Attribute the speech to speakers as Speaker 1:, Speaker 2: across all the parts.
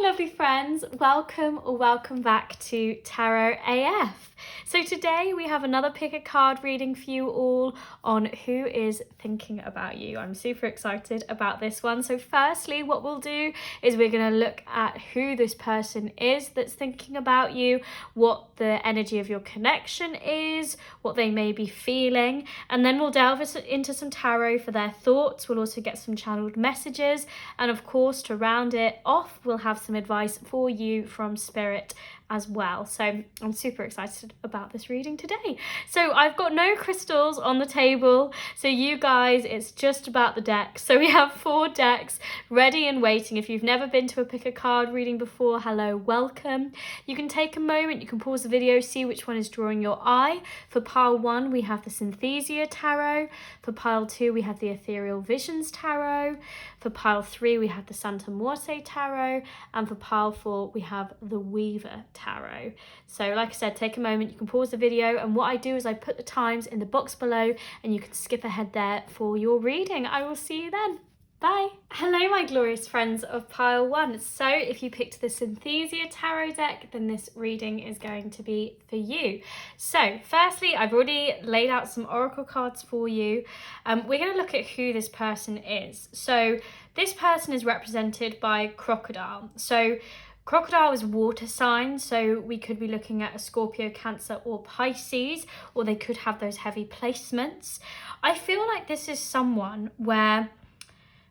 Speaker 1: lovely friends, welcome or welcome back to Tarot AF. So today we have another pick a card reading for you all on who is thinking about you. I'm super excited about this one. So firstly, what we'll do is we're going to look at who this person is that's thinking about you, what the energy of your connection is, what they may be feeling, and then we'll delve into some tarot for their thoughts. We'll also get some channeled messages, and of course, to round it off, we'll have some advice for you from Spirit as well. So I'm super excited about this reading today. So I've got no crystals on the table, so you guys, it's just about the decks. So we have 4 decks ready and waiting. If you've never been to a pick a card reading before, hello, welcome. You can take a moment, you can pause the video, see which one is drawing your eye. For pile 1 we have the Synesthesia Tarot. For pile 2 we have the Ethereal Visions Tarot. For pile 3 we have the Muerte Tarot, and for pile 4 we have the Weaver Tarot. So like I said, take a moment, you can pause the video, and what I do is I put the times in the box below and you can skip ahead there for your reading. I will see you then. Bye. Hello my glorious friends of pile 1. So if you picked the Synesthesia Tarot deck, then this reading is going to be for you. So firstly, I've already laid out some oracle cards for you. We're going to look at who this person is. So this person is represented by crocodile. So crocodile is water sign, so we could be looking at a Scorpio, Cancer or Pisces, or they could have those heavy placements. I feel like this is someone where,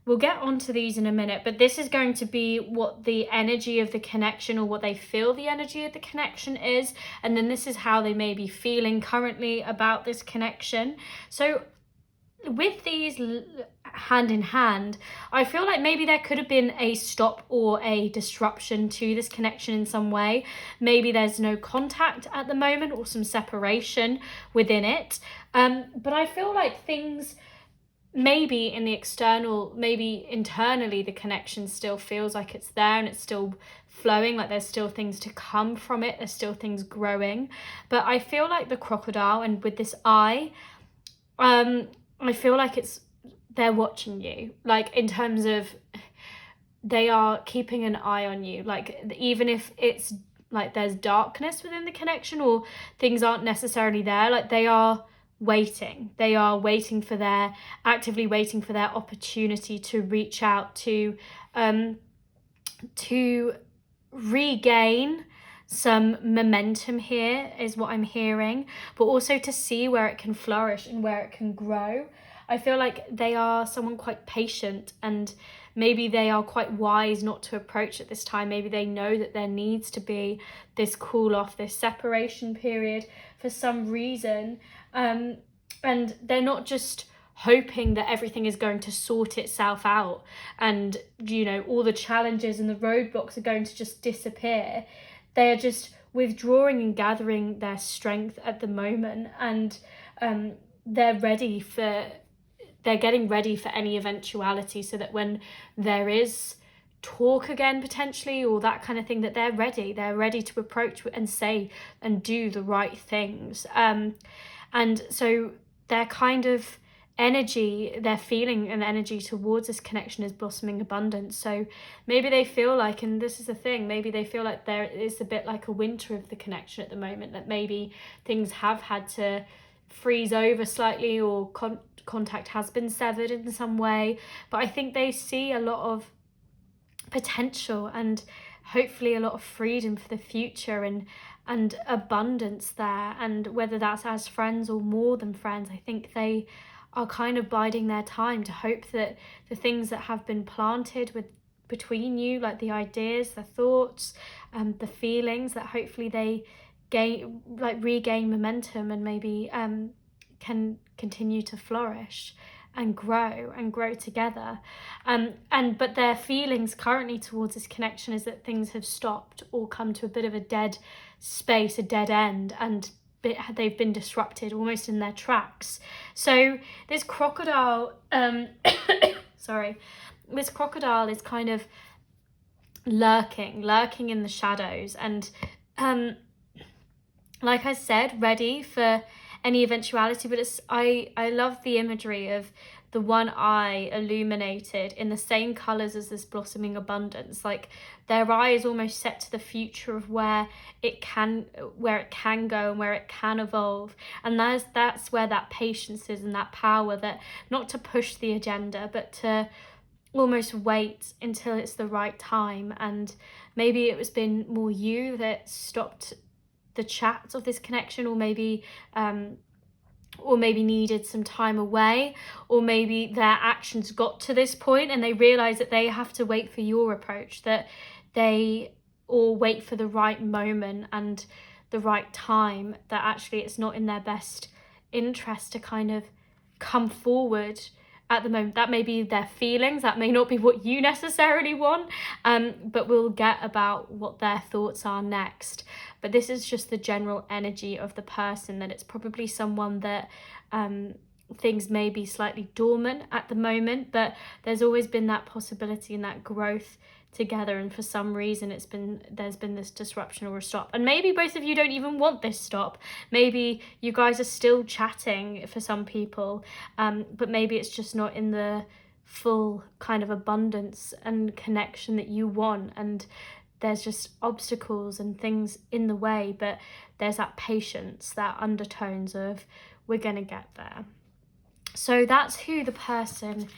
Speaker 1: we'll get onto these in a minute, but this is going to be what the energy of the connection, or what they feel the energy of the connection is, and then this is how they may be feeling currently about this connection. So with these hand in hand, I feel like maybe there could have been a stop or a disruption to this connection in some way. Maybe there's no contact at the moment, or some separation within it. But I feel like things, maybe in the external, maybe internally, the connection still feels like it's there and it's still flowing, like there's still things to come from it, there's still things growing. But I feel like the crocodile, and with this eye, I feel like they're watching you, like in terms of they are keeping an eye on you, like even if it's like there's darkness within the connection or things aren't necessarily there, like they are waiting for their, actively waiting for their opportunity to reach out, to regain some momentum here is what I'm hearing, but also to see where it can flourish and where it can grow. I feel like they are someone quite patient, and maybe they are quite wise not to approach at this time. Maybe they know that there needs to be this cool off, this separation period for some reason. And they're not just hoping that everything is going to sort itself out and, you know, all the challenges and the roadblocks are going to just disappear. They are just withdrawing and gathering their strength at the moment, and they're getting ready for any eventuality, so that when there is talk again potentially, or that kind of thing, that they're ready to approach and say and do the right things. And so their kind of energy, their feeling and energy towards this connection is blossoming abundance. So maybe they feel like, and this is the thing, maybe they feel like there is a bit like a winter of the connection at the moment, that maybe things have had to freeze over slightly, or contact has been severed in some way. But I think they see a lot of potential and hopefully a lot of freedom for the future, and abundance there. And whether that's as friends or more than friends, I think they are kind of biding their time to hope that the things that have been planted between you, like the ideas, the thoughts, the feelings, that hopefully they regain momentum, and maybe can continue to flourish and grow together. But their feelings currently towards this connection is that things have stopped or come to a bit of a dead space, a dead end, and they've been disrupted almost in their tracks. So this crocodile, this crocodile is kind of lurking in the shadows, and like I said, ready for any eventuality. But I love the imagery of the one eye illuminated in the same colours as this blossoming abundance. Like their eye is almost set to the future of where it can go and where it can evolve. And that's where that patience is, and that power, that not to push the agenda, but to almost wait until it's the right time. And maybe it was been more you that stopped the chat of this connection, or maybe needed some time away, or maybe their actions got to this point and they realize that they have to wait for your approach, or wait for the right moment and the right time, that actually it's not in their best interest to kind of come forward at the moment. That may be their feelings, that may not be what you necessarily want, but we'll get about what their thoughts are next. But this is just the general energy of the person, that it's probably someone that things may be slightly dormant at the moment, but there's always been that possibility and that growth together, and for some reason there's been this disruption or a stop. And maybe both of you don't even want this stop. Maybe you guys are still chatting for some people, but maybe it's just not in the full kind of abundance and connection that you want, and there's just obstacles and things in the way. But there's that patience, that undertones of we're gonna get there. So that's who the person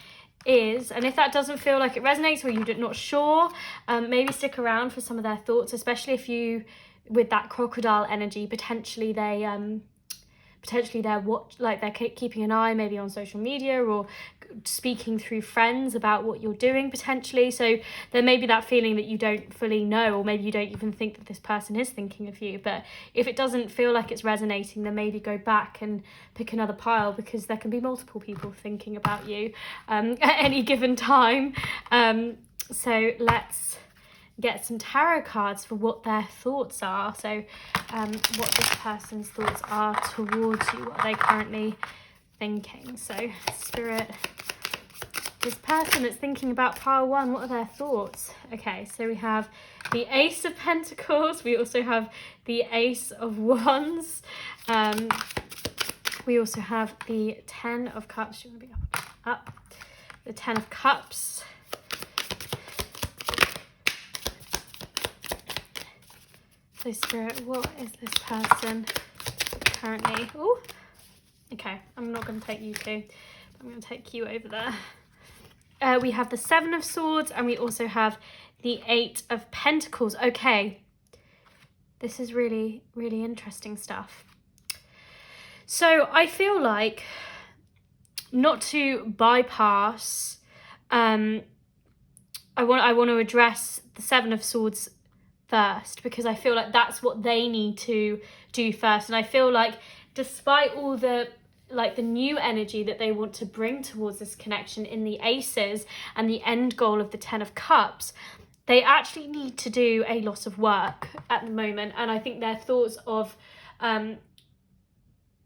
Speaker 1: is. And if that doesn't feel like it resonates, or you're not sure, maybe stick around for some of their thoughts, especially if you, with that crocodile energy, potentially they're keeping an eye maybe on social media, or speaking through friends about what you're doing potentially. So there may be that feeling that you don't fully know, or maybe you don't even think that this person is thinking of you. But if it doesn't feel like it's resonating, then maybe go back and pick another pile, because there can be multiple people thinking about you at any given time. So let's get some tarot cards for what their thoughts are. So what this person's thoughts are towards you, what are they currently thinking. So Spirit, this person that's thinking about pile one, what are their thoughts? Okay, so we have the Ace of Pentacles, we also have the Ace of Wands, we also have the Ten of Cups. You want to be up, the Ten of Cups, so Spirit, what is this person currently? Oh, okay, I'm not going to take you two, I'm going to take you over there. We have the Seven of Swords, and we also have the Eight of Pentacles. Okay, this is really, really interesting stuff. So I feel like, not to bypass, I want to address the Seven of Swords first, because I feel like that's what they need to do first. And I feel like, despite all the new energy that they want to bring towards this connection in the Aces and the end goal of the Ten of Cups, they actually need to do a lot of work at the moment. And I think their thoughts of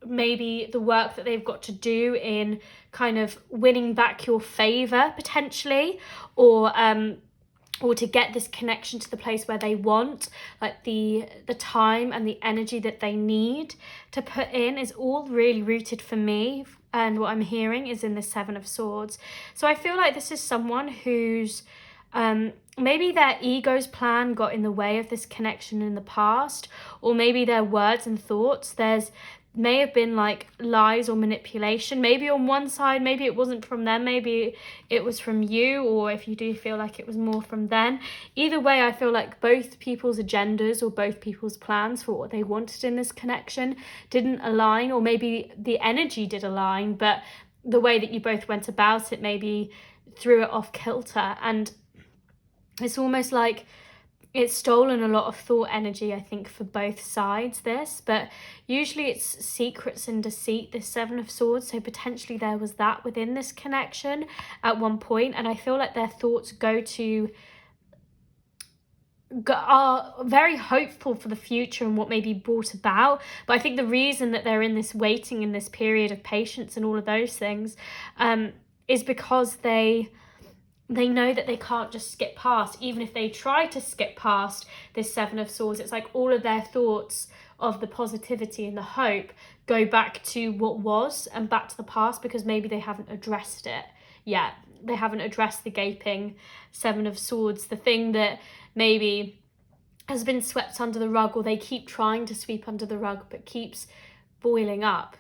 Speaker 1: maybe the work that they've got to do in kind of winning back your favour potentially, or to get this connection to the place where they want, like the time and the energy that they need to put in, is all really rooted for me. And what I'm hearing is in the Seven of Swords. So I feel like this is someone who's maybe their ego's plan got in the way of this connection in the past, or maybe their words and thoughts. May have been like lies or manipulation, maybe on one side, maybe it wasn't from them, maybe it was from you, or if you do feel like it was more from them. Either way, I feel like both people's agendas or both people's plans for what they wanted in this connection didn't align, or maybe the energy did align, but the way that you both went about it maybe threw it off kilter. And it's almost like it's stolen a lot of thought energy, I think, for both sides, this. But usually it's secrets and deceit, this Seven of Swords. So potentially there was that within this connection at one point. And I feel like their thoughts are very hopeful for the future and what may be brought about. But I think the reason that they're in this waiting, in this period of patience and all of those things, is because they know that they can't just skip past. Even if they try to skip past this Seven of Swords, it's like all of their thoughts of the positivity and the hope go back to what was and back to the past, because maybe they haven't addressed it yet. They haven't addressed the gaping Seven of Swords, the thing that maybe has been swept under the rug, or they keep trying to sweep under the rug but keeps boiling up,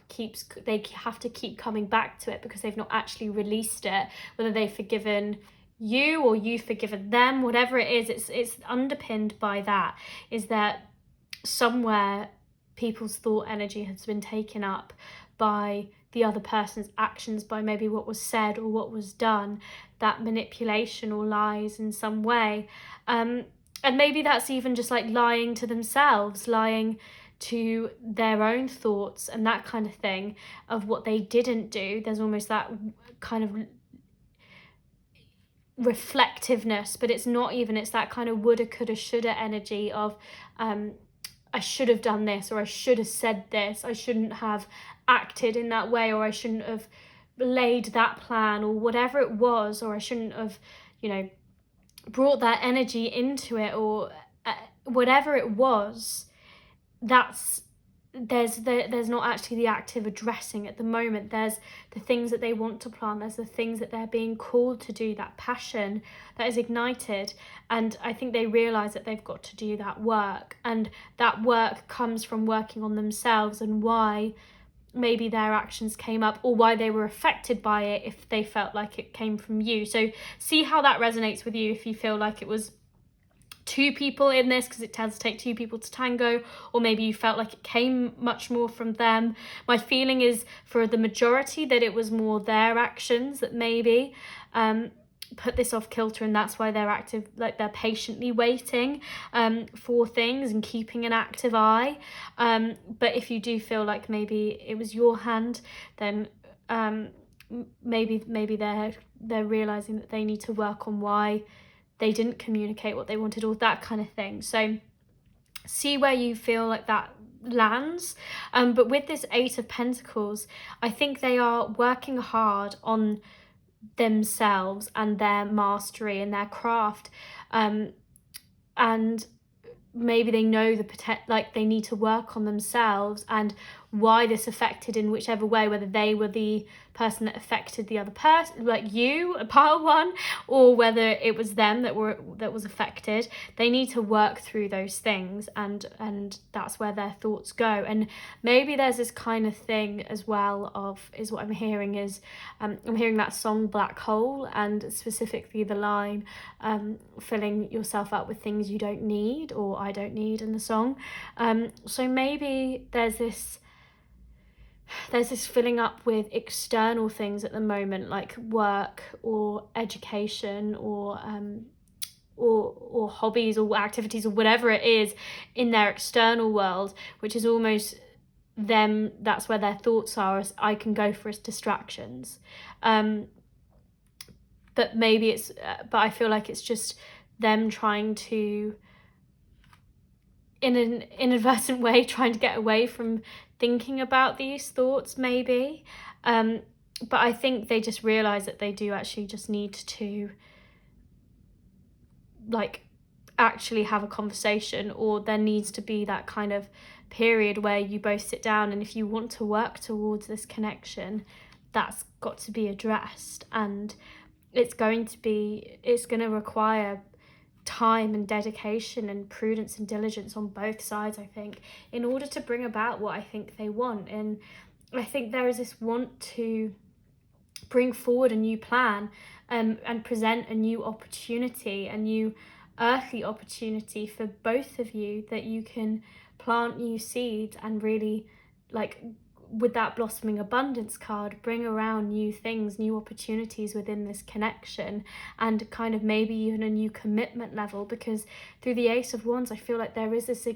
Speaker 1: they have to keep coming back to it because they've not actually released it, whether they've forgiven you or you've forgiven them, whatever it is. It's underpinned by that, is that somewhere people's thought energy has been taken up by the other person's actions, by maybe what was said or what was done, that manipulation or lies in some way. And maybe that's even just like lying to themselves, lying to their own thoughts and that kind of thing of what they didn't do. There's almost that kind of reflectiveness, but it's not even, it's that kind of woulda, coulda, shoulda energy of I should have done this, or I should have said this, I shouldn't have acted in that way, or I shouldn't have laid that plan, or whatever it was, or I shouldn't have, you know, brought that energy into it, or whatever it was. There's not actually the active addressing at the moment. There's the things that they want to plant, there's the things that they're being called to do, that passion that is ignited, and I think they realise that they've got to do that work, and that work comes from working on themselves and why maybe their actions came up, or why they were affected by it if they felt like it came from you. So see how that resonates with you, if you feel like it was two people in this, because it tends to take two people to tango, or maybe you felt like it came much more from them. My feeling is for the majority that it was more their actions that maybe put this off kilter, and that's why they're active, like they're patiently waiting for things and keeping an active eye. But if you do feel like maybe it was your hand, then maybe they're realizing that they need to work on why they didn't communicate what they wanted, or that kind of thing. So see where you feel like that lands. But with this Eight of Pentacles, I think they are working hard on themselves and their mastery and their craft, and maybe they know like they need to work on themselves and why this affected in whichever way, whether they were the person that affected the other person, like you, a pile one, or whether it was them that was affected. They need to work through those things, and that's where their thoughts go. And maybe there's this kind of thing as well of, is what I'm hearing is, I'm hearing that song Black Hole, and specifically the line, filling yourself up with things you don't need, or I don't need, in the song. So maybe there's this filling up with external things at the moment, like work or education or hobbies or activities or whatever it is in their external world, which is almost them, that's where their thoughts are, as I can go for as distractions. But maybe it's but I feel like it's just them trying to, in an inadvertent way, trying to get away from thinking about these thoughts maybe. But I think they just realize that they do actually just need to like actually have a conversation, or there needs to be that kind of period where you both sit down, and if you want to work towards this connection, that's got to be addressed, and it's going to require time and dedication and prudence and diligence on both sides, I think, in order to bring about what I think they want. And I think there is this want to bring forward a new plan, and present a new opportunity, a new earthly opportunity for both of you, that you can plant new seeds and really, like with that blossoming abundance card, bring around new things, new opportunities within this connection, and kind of maybe even a new commitment level, because through the Ace of Wands I feel like there is this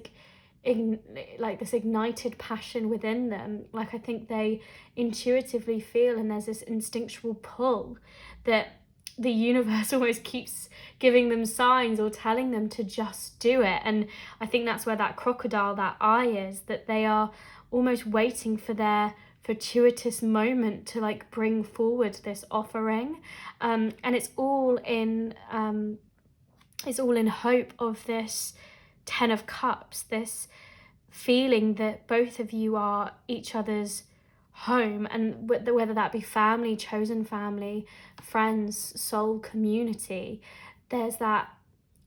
Speaker 1: this ignited passion within them. Like I think they intuitively feel, and there's this instinctual pull that the universe almost keeps giving them signs or telling them to just do it. And I think that's where that crocodile, that eye is, that they are almost waiting for their fortuitous moment to like bring forward this offering, and it's all in hope of this Ten of Cups, this feeling that both of you are each other's home, and whether that be family, chosen family, friends, soul community. There's that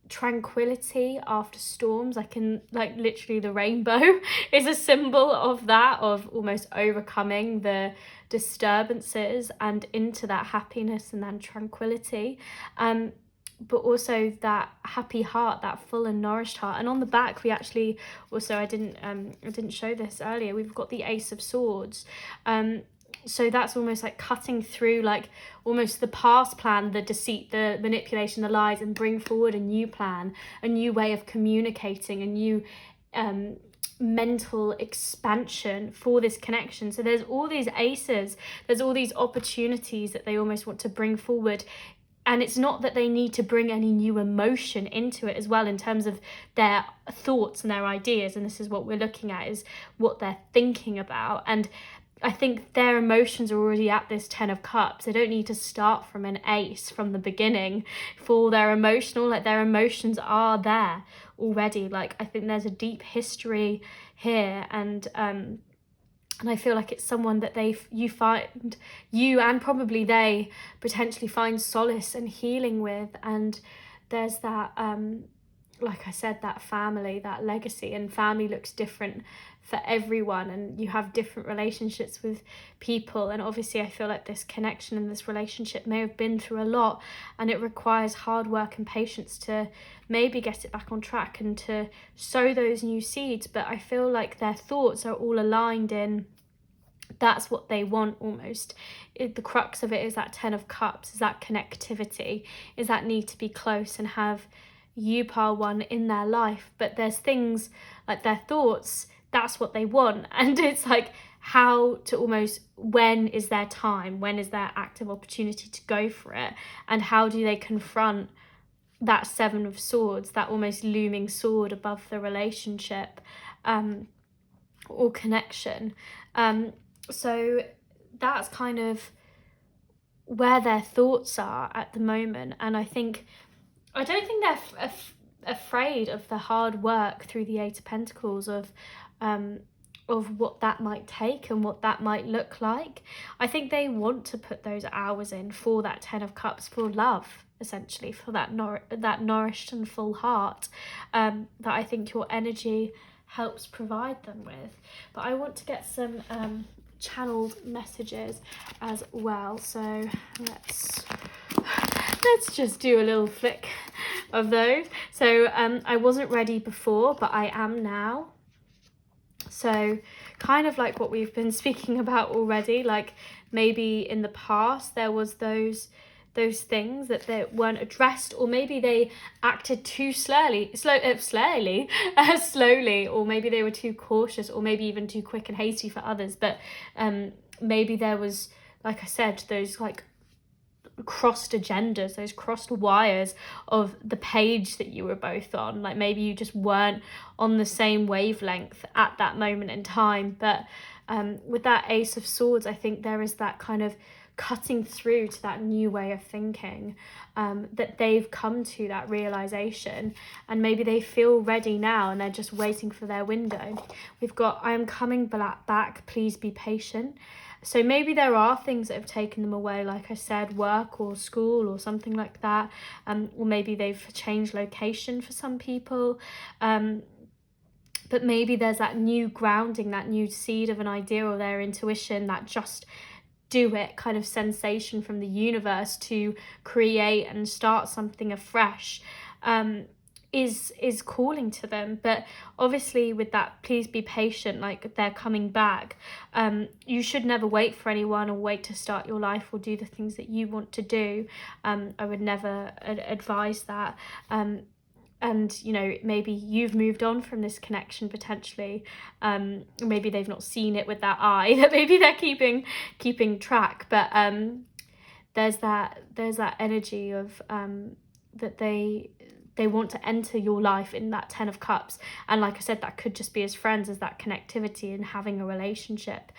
Speaker 1: tranquility after storms. I can, like, literally the rainbow is a symbol of that, of almost overcoming the disturbances and into that happiness and then tranquility, but also that happy heart, that full and nourished heart. And on the back we actually also, I didn't show this earlier, we've got the Ace of Swords. So that's almost like cutting through, like almost the past plan, the deceit, the manipulation, the lies, and bring forward a new plan, a new way of communicating, a new mental expansion for this connection. So there's all these aces, there's all these opportunities that they almost want to bring forward. And it's not that they need to bring any new emotion into it as well, in terms of their thoughts and their ideas. And this is what we're looking at, is what they're thinking about. And I think their emotions are already at this 10 of Cups. They don't need to start from an ace from the beginning for their emotional, like their emotions are there already. Like, I think there's a deep history here, and I feel like it's someone that you and probably they potentially find solace and healing with. And there's that, like I said, that family, that legacy, and family looks different for everyone, and you have different relationships with people. And obviously I feel like this connection and this relationship may have been through a lot, and it requires hard work and patience to maybe get it back on track and to sow those new seeds. But I feel like their thoughts are all aligned in, that's what they want almost. The crux of it is that 10 of Cups, is that connectivity, is that need to be close and have you, Pile One, in their life. But there's things like their thoughts, that's what they want. And it's like, how to almost, when is their time? When is their active opportunity to go for it? And how do they confront that 7 of Swords, that almost looming sword above the relationship or connection? So that's kind of where their thoughts are at the moment. And I don't think they're afraid of the hard work through the 8 of Pentacles, of what that might take and what that might look like. I think they want to put those hours in for that 10 of Cups, for love, essentially, for that nourished and full heart that I think your energy helps provide them with. But I want to get some channeled messages as well, so let's just do a little flick of those. So I wasn't ready before, but I am now. So kind of like what we've been speaking about already, like maybe in the past there was those things that they weren't addressed, or maybe they acted too slowly, or maybe they were too cautious, or maybe even too quick and hasty for others. But maybe there was, like I said, those like crossed agendas, those crossed wires of the page that you were both on. Like maybe you just weren't on the same wavelength at that moment in time. But with that Ace of Swords, I think there is that kind of cutting through to that new way of thinking, that they've come to that realization, and maybe they feel ready now and they're just waiting for their window. We've got, I am coming back, please be patient. So maybe there are things that have taken them away, like I said, work or school or something like that, or maybe they've changed location for some people, but maybe there's that new grounding, that new seed of an idea or their intuition, that just do it kind of sensation from the universe to create and start something afresh, is calling to them. But obviously with that, please be patient, like they're coming back. You should never wait for anyone or wait to start your life or do the things that you want to do. I would never advise that. And you know, maybe you've moved on from this connection potentially, maybe they've not seen it with that eye, that maybe they're keeping track. But there's that energy of that they want to enter your life in that 10 of Cups. And like I said, that could just be as friends, as that connectivity and having a relationship.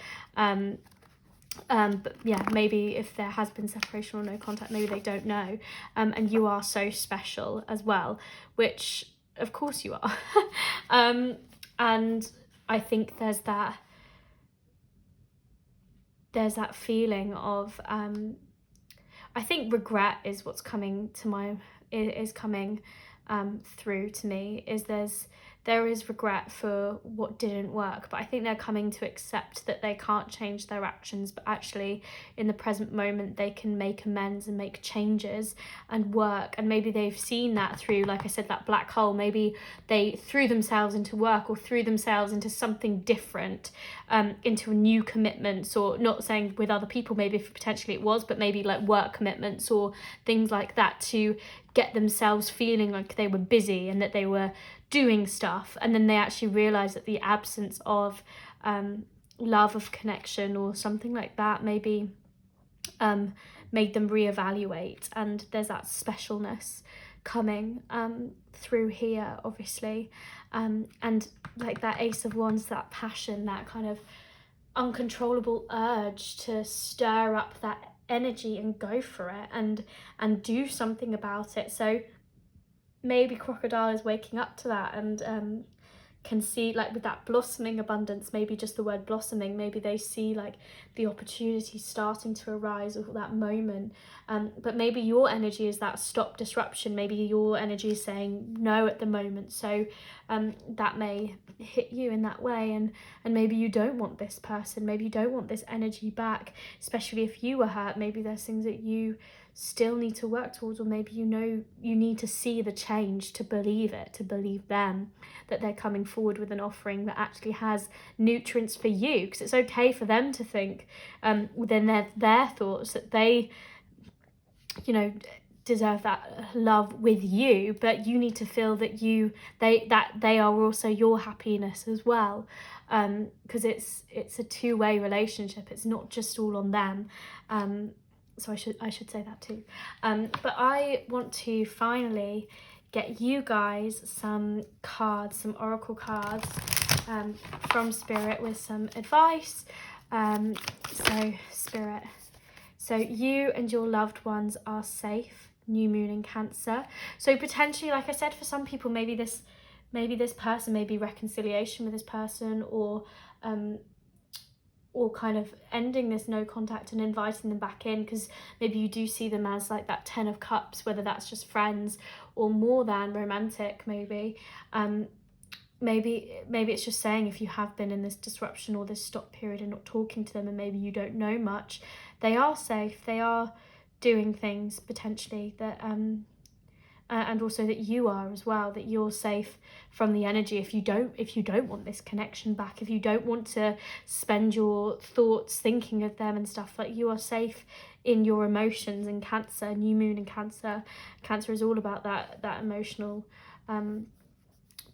Speaker 1: But yeah, maybe if there has been separation or no contact, maybe they don't know, and you are so special as well, which of course you are. And I think there's that feeling of I think regret is what's coming to coming through to me. There is regret for what didn't work, but I think they're coming to accept that they can't change their actions, but actually in the present moment they can make amends and make changes and work. And maybe they've seen that through, like I said, that black hole. Maybe they threw themselves into work or threw themselves into something different, into new commitments, or not saying with other people, maybe if potentially it was, but maybe like work commitments or things like that, to get themselves feeling like they were busy and that they were doing stuff, and then they actually realize that the absence of love, of connection or something like that maybe made them reevaluate. And there's that specialness coming through here, obviously, and like that Ace of Wands, that passion, that kind of uncontrollable urge to stir up that energy and go for it and do something about it. So maybe Crocodile is waking up to that and can see, like with that blossoming abundance, maybe just the word blossoming, maybe they see like the opportunity starting to arise or that moment. But maybe your energy is that stop disruption. Maybe your energy is saying no at the moment. So that may hit you in that way, and maybe you don't want this person, maybe you don't want this energy back, especially if you were hurt. Maybe there's things that you still need to work towards, or maybe you know you need to see the change to believe it, to believe them, that they're coming forward with an offering that actually has nutrients for you. Because it's okay for them to think within their thoughts that they, you know, deserve that love with you, but you need to feel that they are also your happiness as well, because it's a two-way relationship. It's not just all on them. So I should say that too. But I want to finally get you guys some cards, some oracle cards from Spirit with some advice. So Spirit, so you and your loved ones are safe. New moon in Cancer. So potentially, like I said, for some people, maybe this person, maybe reconciliation with this person, or kind of ending this no contact and inviting them back in, because maybe you do see them as like that 10 of Cups, whether that's just friends or more than romantic. Maybe it's just saying, if you have been in this disruption or this stop period and not talking to them, and maybe you don't know much, they are safe, they are doing things potentially that and also that you are as well, that you're safe from the energy. If you don't want this connection back, if you don't want to spend your thoughts thinking of them and stuff, like, you are safe in your emotions. In Cancer, new moon in Cancer is all about that emotional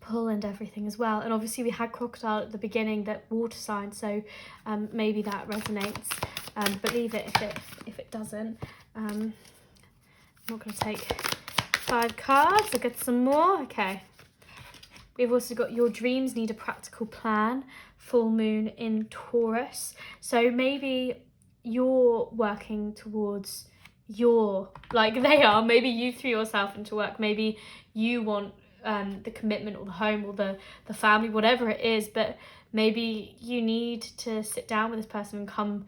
Speaker 1: pull and everything as well. And obviously we had Crocodile at the beginning, that water sign, so maybe that resonates, but leave it if it doesn't. I'm not going to take 5 cards. I'll get some more. Okay, we've also got your dreams need a practical plan, full moon in Taurus. So maybe you're working towards maybe you threw yourself into work, maybe you want the commitment or the home or the family, whatever it is, but maybe you need to sit down with this person and come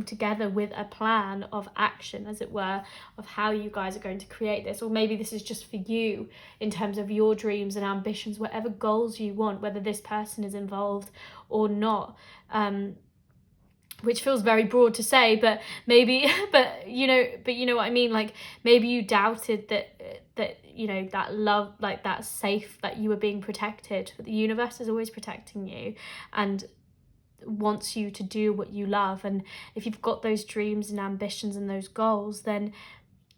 Speaker 1: together with a plan of action, as it were, of how you guys are going to create this. Or maybe this is just for you in terms of your dreams and ambitions, whatever goals you want, whether this person is involved or not, which feels very broad to say, but maybe you know what I mean. Like, maybe you doubted that you know, that love, like that safe, that you were being protected, but the universe is always protecting you and wants you to do what you love. And if you've got those dreams and ambitions and those goals, then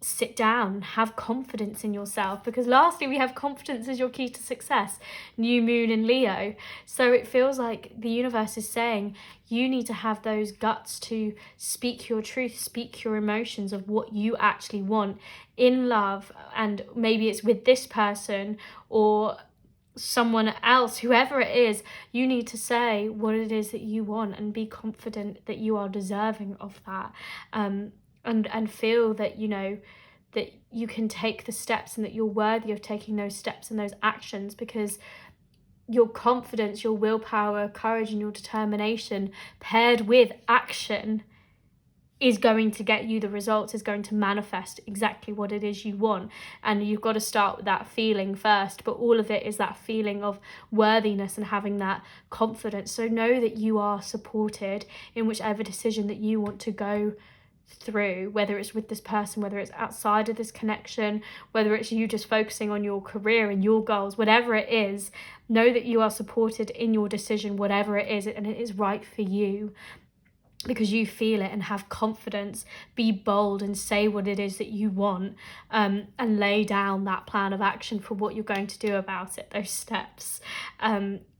Speaker 1: sit down, have confidence in yourself, because lastly we have confidence is your key to success, new moon in Leo. So it feels like the universe is saying you need to have those guts to speak your truth, speak your emotions of what you actually want in love. And maybe it's with this person or someone else, whoever it is, you need to say what it is that you want and be confident that you are deserving of that, and feel that, you know, that you can take the steps and that you're worthy of taking those steps and those actions, because your confidence, your willpower, courage, and your determination paired with action is going to get you the results, is going to manifest exactly what it is you want. And you've got to start with that feeling first, but all of it is that feeling of worthiness and having that confidence. So know that you are supported in whichever decision that you want to go through, whether it's with this person, whether it's outside of this connection, whether it's you just focusing on your career and your goals, whatever it is. Know that you are supported in your decision, whatever it is, and it is right for you, because you feel it, and have confidence. Be bold and say what it is that you want, and lay down that plan of action for what you're going to do about it, those steps.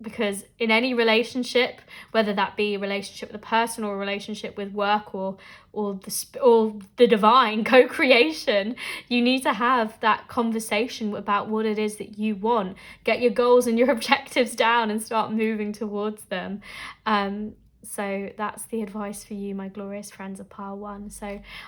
Speaker 1: Because in any relationship, whether that be a relationship with a person or a relationship with work or the divine co-creation, you need to have that conversation about what it is that you want. Get your goals and your objectives down and start moving towards them. So that's the advice for you, my glorious friends of pile one. So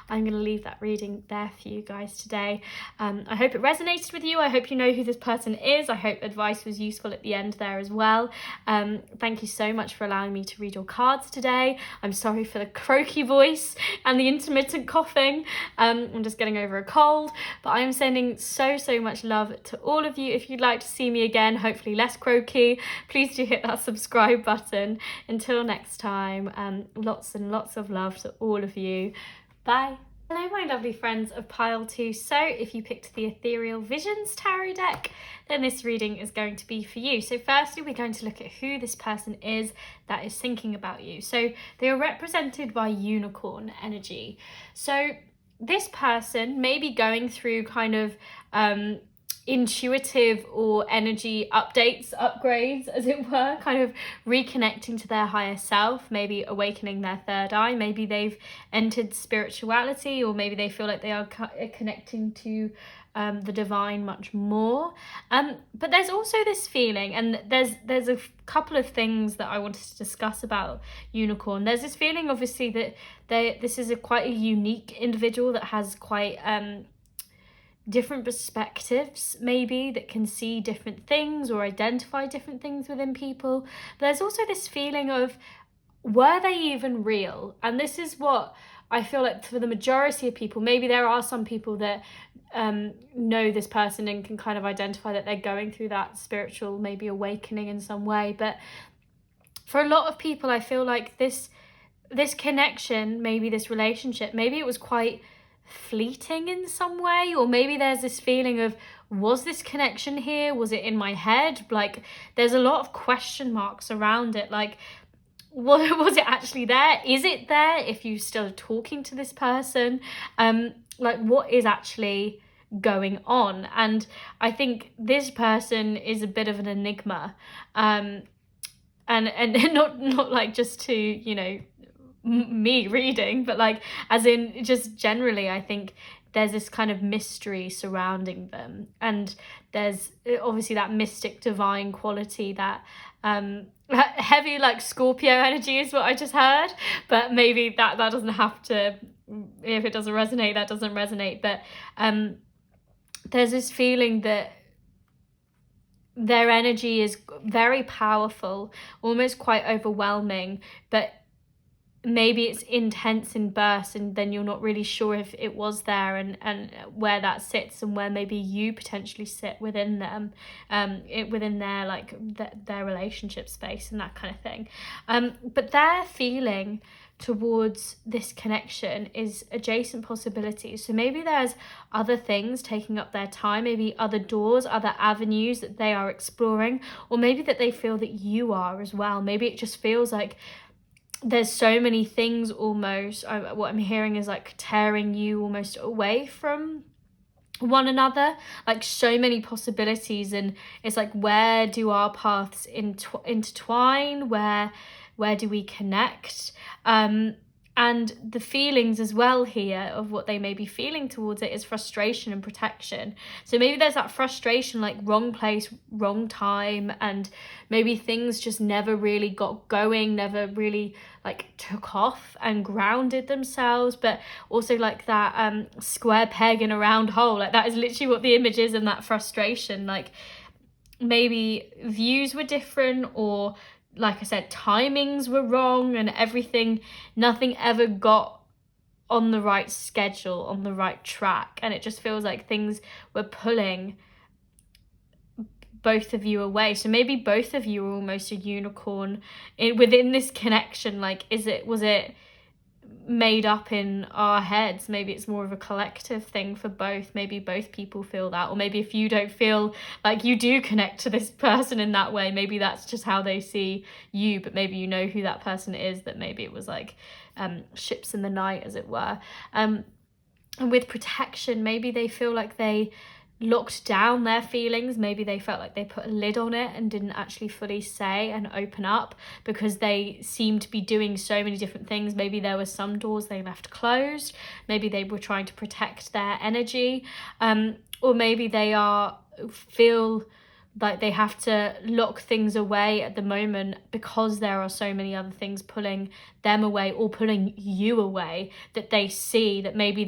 Speaker 1: I'm going to leave that reading there for you guys today. I hope it resonated with you. I hope you know who this person is. I hope advice was useful at the end there as well. Thank you so much for allowing me to read your cards today. I'm sorry for the croaky voice and the intermittent coughing. I'm just getting over a cold, but I am sending so much love to all of you. If you'd like to see me again, hopefully less croaky, please do hit that subscribe button. Until next time, lots and lots of love to all of you. Bye. Hello, my lovely friends of pile two. So if you picked the Ethereal Visions tarot deck, then this reading is going to be for you. So firstly, we're going to look at who this person is that is thinking about you. So they are represented by unicorn energy. So this person may be going through kind of intuitive or energy upgrades, as it were, kind of reconnecting to their higher self, maybe awakening their third eye. Maybe they've entered spirituality, or maybe they feel like they are connecting to the divine much more. But there's also this feeling, and there's a couple of things that I wanted to discuss about unicorn. There's this feeling, obviously, that this is quite a unique individual that has quite different perspectives, maybe, that can see different things or identify different things within people. But there's also this feeling of, were they even real? And this is what I feel like for the majority of people. Maybe there are some people that know this person and can kind of identify that they're going through that spiritual, maybe awakening in some way. But for a lot of people, I feel like this connection, maybe this relationship, maybe it was quite fleeting in some way, or maybe there's this feeling of, was this connection here? Was it in my head? Like, there's a lot of question marks around it. Like, was it actually there? Is it there if you still are talking to this person? Like, what is actually going on? And I think this person is a bit of an enigma, and not like just to, you know, me reading, but like as in just generally, I think there's this kind of mystery surrounding them, and there's obviously that mystic divine quality, that heavy like Scorpio energy is what I just heard, but maybe that doesn't have to, if it doesn't resonate, that doesn't resonate. But there's this feeling that their energy is very powerful, almost quite overwhelming, but maybe it's intense in bursts, and then you're not really sure if it was there, and where that sits, and where maybe you potentially sit within them, within their like their relationship space and that kind of thing. But their feeling towards this connection is adjacent possibilities. So maybe there's other things taking up their time, maybe other doors, other avenues that they are exploring, or maybe that they feel that you are as well. Maybe it just feels like there's so many things, almost what I'm hearing is like tearing you almost away from one another, like so many possibilities. And it's like, where do our paths intertwine? Where do we connect? And the feelings as well here of what they may be feeling towards it is frustration and protection. So maybe there's that frustration, like wrong place, wrong time, and maybe things just never really got going, never really like took off and grounded themselves. But also like that square peg in a round hole, like that is literally what the image is, and that frustration, like maybe views were different, or like I said, timings were wrong, and nothing ever got on the right schedule, on the right track, and it just feels like things were pulling both of you away. So maybe both of you are almost a unicorn within this connection. Like, was it made up in our heads? Maybe it's more of a collective thing for both. Maybe both people feel that, or maybe if you don't feel like you do connect to this person in that way, maybe that's just how they see you, but maybe you know who that person is, that maybe it was like ships in the night, as it were. And with protection, maybe they feel like they locked down their feelings. Maybe they felt like they put a lid on it and didn't actually fully say and open up, because they seemed to be doing so many different things. Maybe there were some doors they left closed. Maybe they were trying to protect their energy, or maybe they feel like they have to lock things away at the moment because there are so many other things pulling them away, or pulling you away, that they see that maybe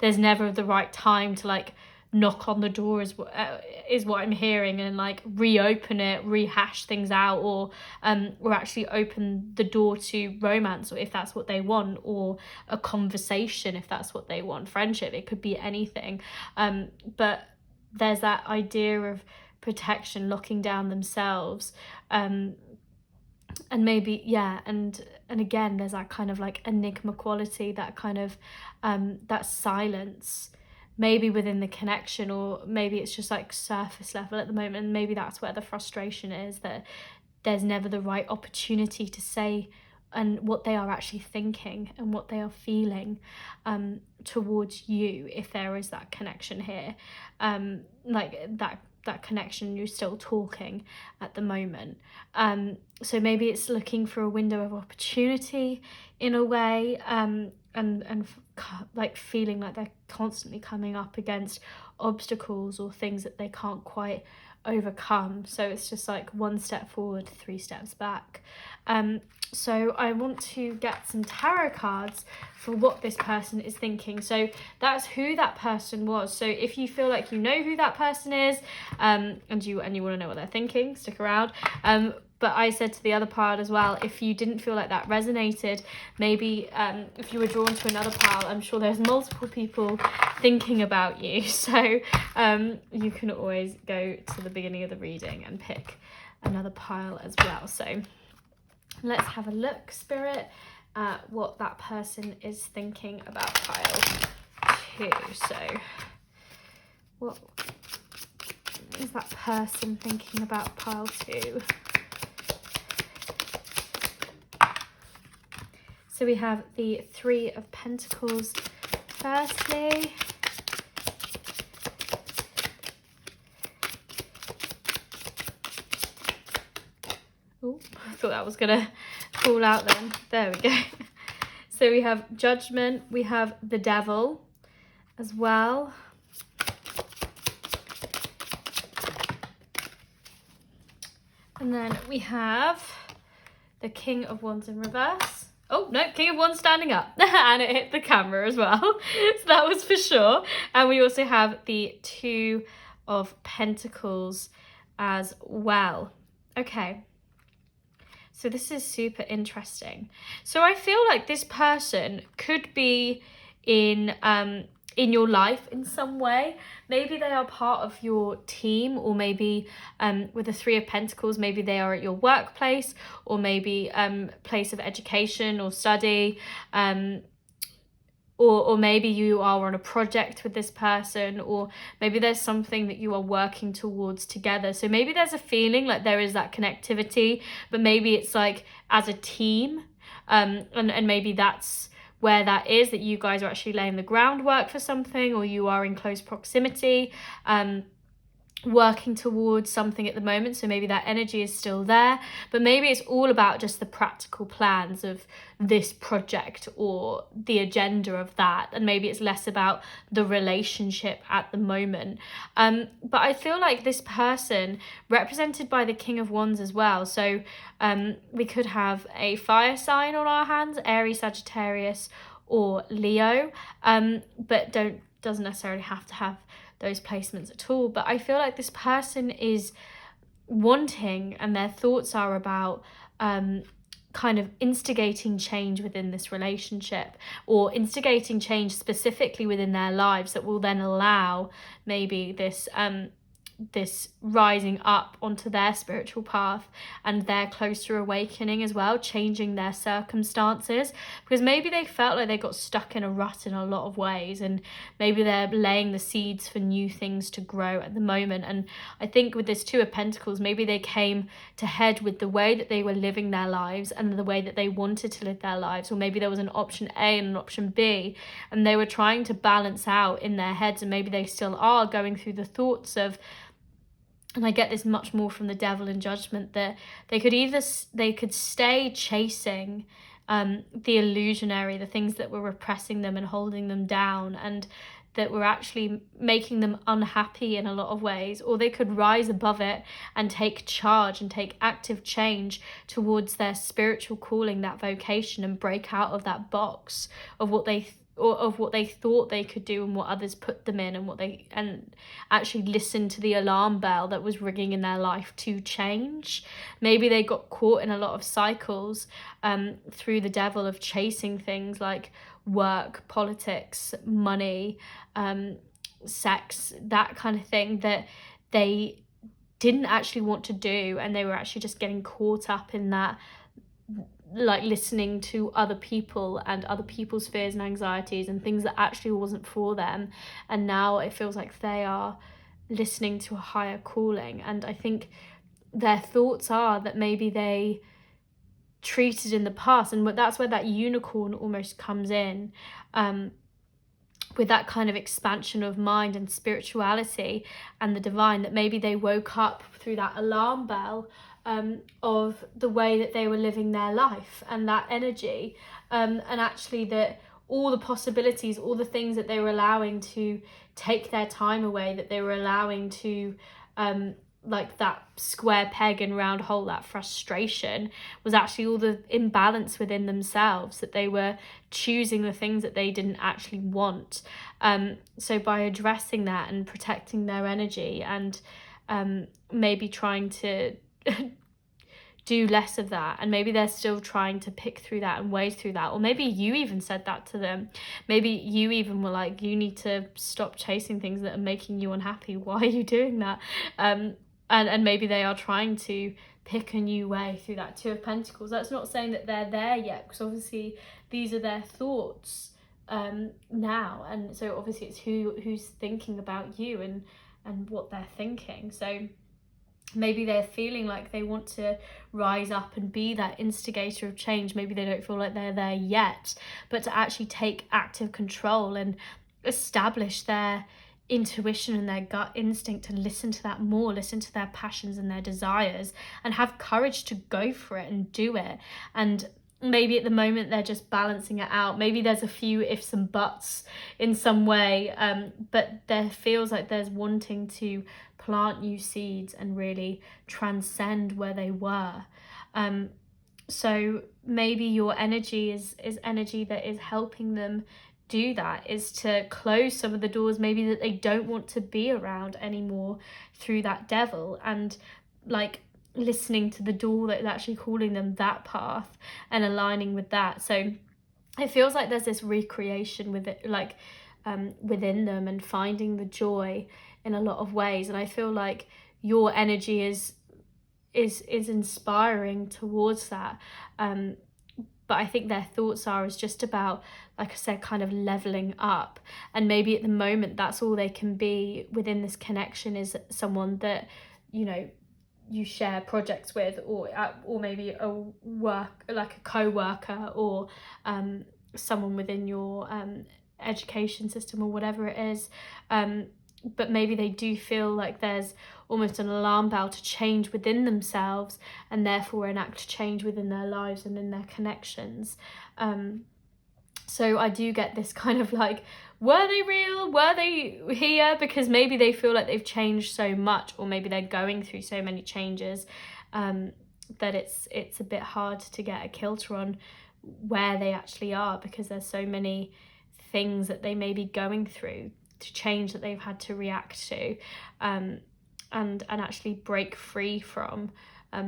Speaker 1: there's never the right time to like knock on the door, is what I'm hearing, and like reopen it, rehash things out, or actually open the door to romance, or if that's what they want, or a conversation if that's what they want, friendship, it could be anything. But there's that idea of protection, locking down themselves, and maybe and again there's that kind of like enigma quality, that kind of that silence, maybe within the connection, or maybe it's just like surface level at the moment, and maybe that's where the frustration is, that there's never the right opportunity to say and what they are actually thinking and what they are feeling towards you, if there is that connection here, like that connection, you're still talking at the moment. So maybe it's looking for a window of opportunity in a way, and like feeling like they're constantly coming up against obstacles or things that they can't quite overcome. So it's just like one step forward, 3 steps back. So I want to get some tarot cards for what this person is thinking. So that's who that person was. So if you feel like you know who that person is, and you want to know what they're thinking, stick around. But I said to the other pile as well, if you didn't feel like that resonated, maybe if you were drawn to another pile, I'm sure there's multiple people thinking about you. So you can always go to the beginning of the reading and pick another pile as well. So let's have a look, Spirit, at what that person is thinking about pile 2. So what is that person thinking about pile 2? So we have the 3 of Pentacles firstly. Oh, I thought that was gonna fall out then. There we go. So we have Judgment, we have the Devil as well. And then we have the King of Wands in reverse. Oh, no, King of Wands standing up. And it hit the camera as well. So that was for sure. And we also have the 2 of Pentacles as well. Okay. So this is super interesting. So I feel like this person could be in your life in some way. Maybe they are part of your team, or maybe with the 3 of Pentacles, maybe they are at your workplace, or maybe place of education or study, or maybe you are on a project with this person, or maybe there's something that you are working towards together. So maybe there's a feeling like there is that connectivity, but maybe it's like as a team, and maybe that's where that is, that you guys are actually laying the groundwork for something, or you are in close proximity, working towards something at the moment. So maybe that energy is still there, but maybe it's all about just the practical plans of this project or the agenda of that, and maybe it's less about the relationship at the moment. But I feel like this person represented by the King of Wands as well, so we could have a fire sign on our hands, Aries, Sagittarius or Leo, but doesn't necessarily have to have those placements at all. But I feel like this person is wanting, and their thoughts are about kind of instigating change within this relationship, or instigating change specifically within their lives that will then allow maybe this rising up onto their spiritual path and their closer awakening as well, changing their circumstances, because maybe they felt like they got stuck in a rut in a lot of ways, and maybe they're laying the seeds for new things to grow at the moment. And I think with this Two of Pentacles, maybe they came to head with the way that they were living their lives and the way that they wanted to live their lives, or maybe there was an option A and an option B, and they were trying to balance out in their heads, and maybe they still are going through the thoughts of, and I get this much more from the Devil in Judgment, that they could stay chasing the illusionary, the things that were repressing them and holding them down, and that were actually making them unhappy in a lot of ways, or they could rise above it and take charge and take active change towards their spiritual calling, that vocation, and break out of that box of what they thought they could do and what others put them in, and actually listen to the alarm bell that was ringing in their life to change. Maybe they got caught in a lot of cycles through the Devil of chasing things like work, politics, money, sex, that kind of thing that they didn't actually want to do, and they were actually just getting caught up in that, like listening to other people and other people's fears and anxieties and things that actually wasn't for them. And now it feels like they are listening to a higher calling. And I think their thoughts are that maybe they treated in the past, and that's where that unicorn almost comes in, with that kind of expansion of mind and spirituality and the divine, that maybe they woke up through that alarm bell of the way that they were living their life and that energy, and actually that all the possibilities, all the things that they were allowing to take their time away, that they were allowing to like that square peg and round hole, that frustration, was actually all the imbalance within themselves, that they were choosing the things that they didn't actually want. So by addressing that and protecting their energy, and maybe trying to do less of that, and maybe they're still trying to pick through that and wade through that, or maybe you even said that to them, maybe you even were like, you need to stop chasing things that are making you unhappy, why are you doing that? And maybe they are trying to pick a new way through that Two of Pentacles. That's not saying that they're there yet, because obviously these are their thoughts now, and so obviously it's who's thinking about you and what they're thinking. So maybe they're feeling like they want to rise up and be that instigator of change. Maybe they don't feel like they're there yet, but to actually take active control and establish their intuition and their gut instinct, and listen to that more, listen to their passions and their desires, and have courage to go for it and do it. And maybe at the moment they're just balancing it out. Maybe there's a few ifs and buts in some way, but there feels like there's wanting to plant new seeds and really transcend where they were. So maybe your energy is energy that is helping them do that, is to close some of the doors maybe that they don't want to be around anymore through that Devil, and like listening to the door that is actually calling them that path and aligning with that. So it feels like there's this recreation with it, like within them, and finding the joy in a lot of ways. And I feel like your energy is inspiring towards that. But I think their thoughts is just about, like I said, kind of leveling up. And maybe at the moment that's all they can be within this connection, is someone that, you know, you share projects with, or maybe a co-worker, or someone within your education system, or whatever it is. But maybe they do feel like there's almost an alarm bell to change within themselves, and therefore enact change within their lives and in their connections. So I do get this kind of like, were they real? Were they here? Because maybe they feel like they've changed so much, or maybe they're going through so many changes that it's a bit hard to get a kilter on where they actually are, because there's so many things that they may be going through, to change that they've had to react to. and actually break free from,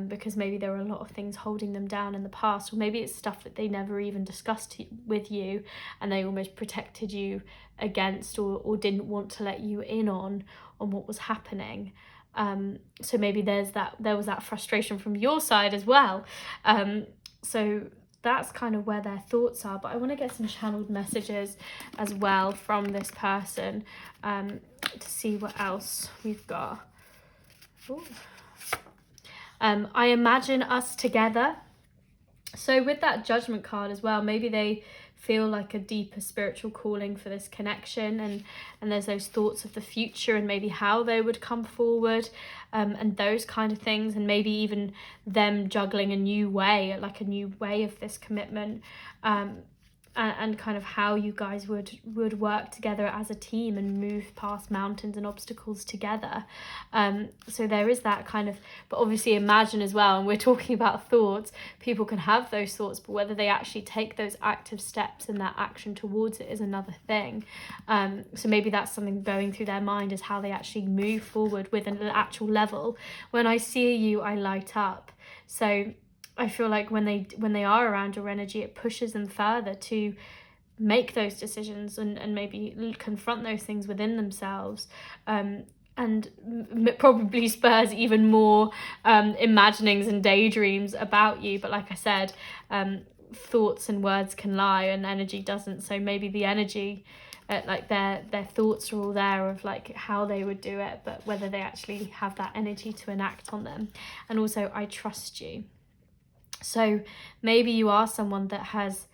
Speaker 1: because maybe there were a lot of things holding them down in the past, or maybe it's stuff that they never even discussed with you and they almost protected you against, or didn't want to let you in on what was happening. So maybe there was that frustration from your side as well. So that's kind of where their thoughts are. But I want to get some channeled messages as well from this person, to see what else we've got. Ooh. I imagine us together. So with that Judgment card as well, maybe they feel like a deeper spiritual calling for this connection, and there's those thoughts of the future and maybe how they would come forward, and those kind of things, and maybe even them juggling a new way of this commitment, and kind of how you guys would work together as a team and move past mountains and obstacles together. So there is that kind of, but obviously imagine as well, and we're talking about thoughts, people can have those thoughts, but whether they actually take those active steps and that action towards it is another thing. So maybe that's something going through their mind, is how they actually move forward with an actual level. When I see you, I light up. So I feel like when they are around your energy, it pushes them further to make those decisions and maybe confront those things within themselves, and probably spurs even more imaginings and daydreams about you. But like I said, thoughts and words can lie and energy doesn't. So maybe the energy, like their thoughts are all there of like how they would do it, but whether they actually have that energy to enact on them. And also, I trust you. So maybe you are someone that has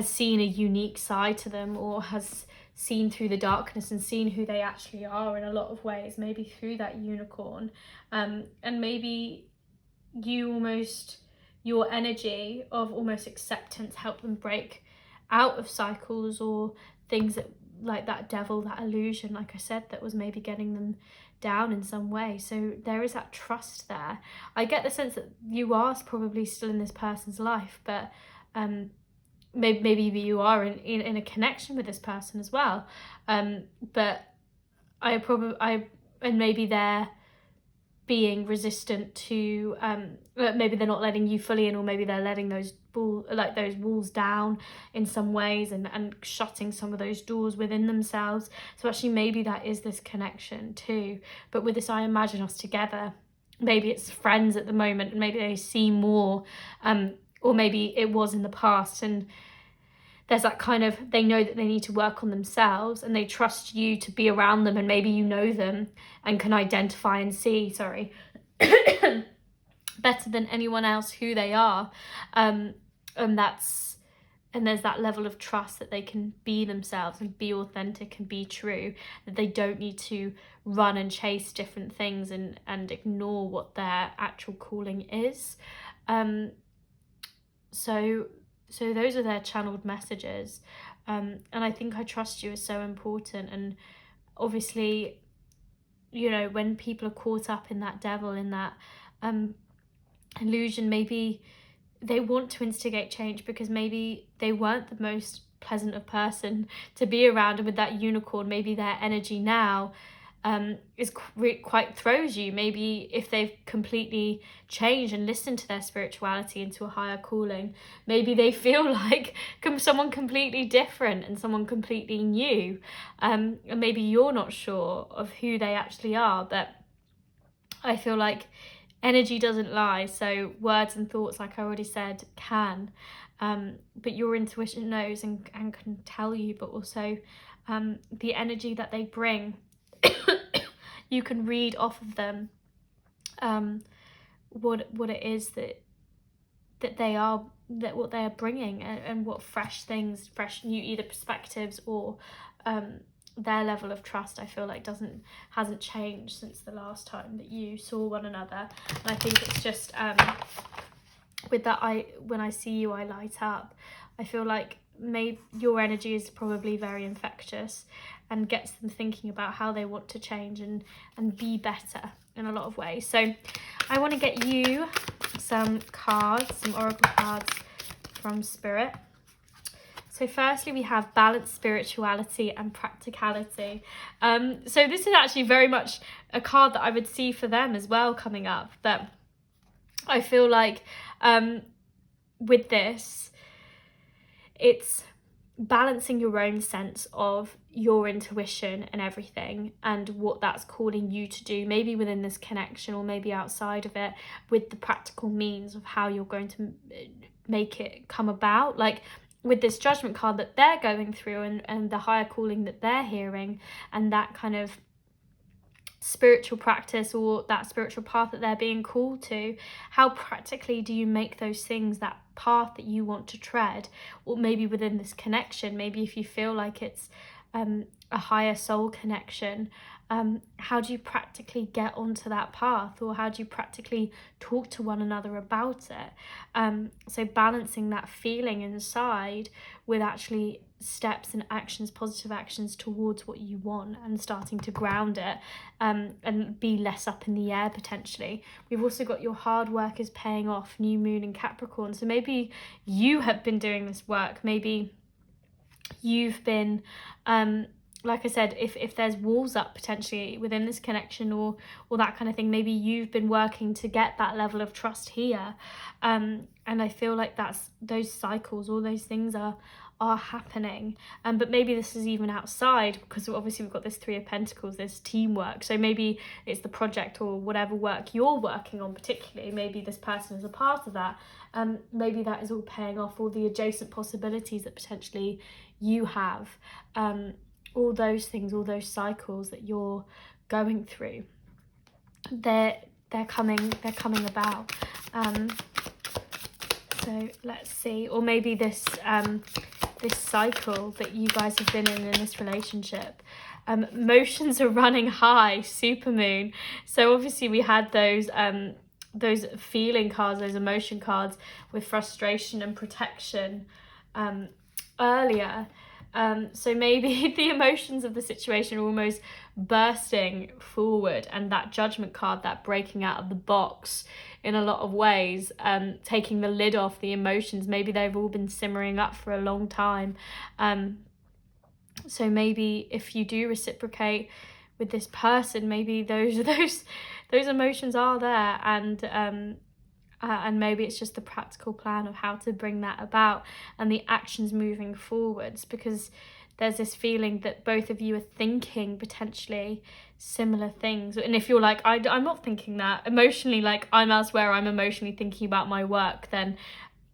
Speaker 1: seen a unique side to them, or has seen through the darkness and seen who they actually are in a lot of ways, maybe through that unicorn. And maybe your energy of almost acceptance helped them break out of cycles or things that, like that devil, that illusion, like I said, that was maybe getting them down in some way. So there is that trust there. I get the sense that you are probably still in this person's life, but maybe you are in a connection with this person as well. But and maybe they're being resistant to, maybe they're not letting you fully in, or maybe they're letting those walls down in some ways, and shutting some of those doors within themselves. So actually maybe that is this connection too. But with this I imagine us together, maybe it's friends at the moment, and maybe they see more, or maybe it was in the past, and there's that kind of, they know that they need to work on themselves, and they trust you to be around them, and maybe you know them and can identify and see, better than anyone else who they are. And there's that level of trust that they can be themselves and be authentic and be true, that they don't need to run and chase different things and ignore what their actual calling is. So those are their channeled messages. And I think I trust you is so important. And obviously, you know, when people are caught up in that devil, in that illusion, maybe they want to instigate change because maybe they weren't the most pleasant of person to be around. And with that unicorn, maybe their energy now is quite throws you. Maybe if they've completely changed and listened to their spirituality into a higher calling, maybe they feel like someone completely different and someone completely new, and maybe you're not sure of who they actually are. But I feel like energy doesn't lie, so words and thoughts, like I already said, can, but your intuition knows and can tell you. But also the energy that they bring, you can read off of them what it is that they are, that what they are bringing, and what fresh things, fresh new either perspectives or their level of trust, I feel like hasn't changed since the last time that you saw one another. And I think it's just with that, when I see you, I light up. I feel like maybe your energy is probably very infectious and gets them thinking about how they want to change and be better in a lot of ways. So I want to get you some cards, some oracle cards from Spirit. So firstly, we have balance, spirituality and practicality. So this is actually very much a card that I would see for them as well coming up. But I feel like with this, it's balancing your own sense of your intuition and everything and what that's calling you to do, maybe within this connection or maybe outside of it, with the practical means of how you're going to make it come about. Like with this judgment card that they're going through and the higher calling that they're hearing, and that kind of spiritual practice or that spiritual path that they're being called to, how practically do you make those things, that path that you want to tread? Or maybe within this connection, maybe if you feel like it's a higher soul connection, how do you practically get onto that path, or how do you practically talk to one another about it? So balancing that feeling inside with actually steps and actions, positive actions towards what you want, and starting to ground it and be less up in the air potentially. We've also got your hard work is paying off, new moon in Capricorn. So maybe you have been doing this work, maybe you've been like I said, if there's walls up potentially within this connection or that kind of thing, maybe you've been working to get that level of trust here, and I feel like that's those cycles, all those things are happening. But maybe this is even outside, because obviously we've got this Three of Pentacles, this teamwork. So maybe it's the project or whatever work you're working on particularly, maybe this person is a part of that. Maybe that is all paying off, all the adjacent possibilities that potentially you have, all those things, all those cycles that you're going through, they're coming about. So let's see. Or maybe this this cycle that you guys have been in this relationship, emotions are running high, supermoon. So obviously we had those feeling cards, those emotion cards with frustration and protection earlier. So maybe the emotions of the situation are almost bursting forward, and that judgment card, that breaking out of the box in a lot of ways, taking the lid off the emotions. Maybe they've all been simmering up for a long time. So maybe if you do reciprocate with this person, maybe those emotions are there, and maybe it's just the practical plan of how to bring that about and the actions moving forwards, because there's this feeling that both of you are thinking potentially similar things. And if you're like, I'm not thinking that emotionally, like I'm elsewhere, I'm emotionally thinking about my work, then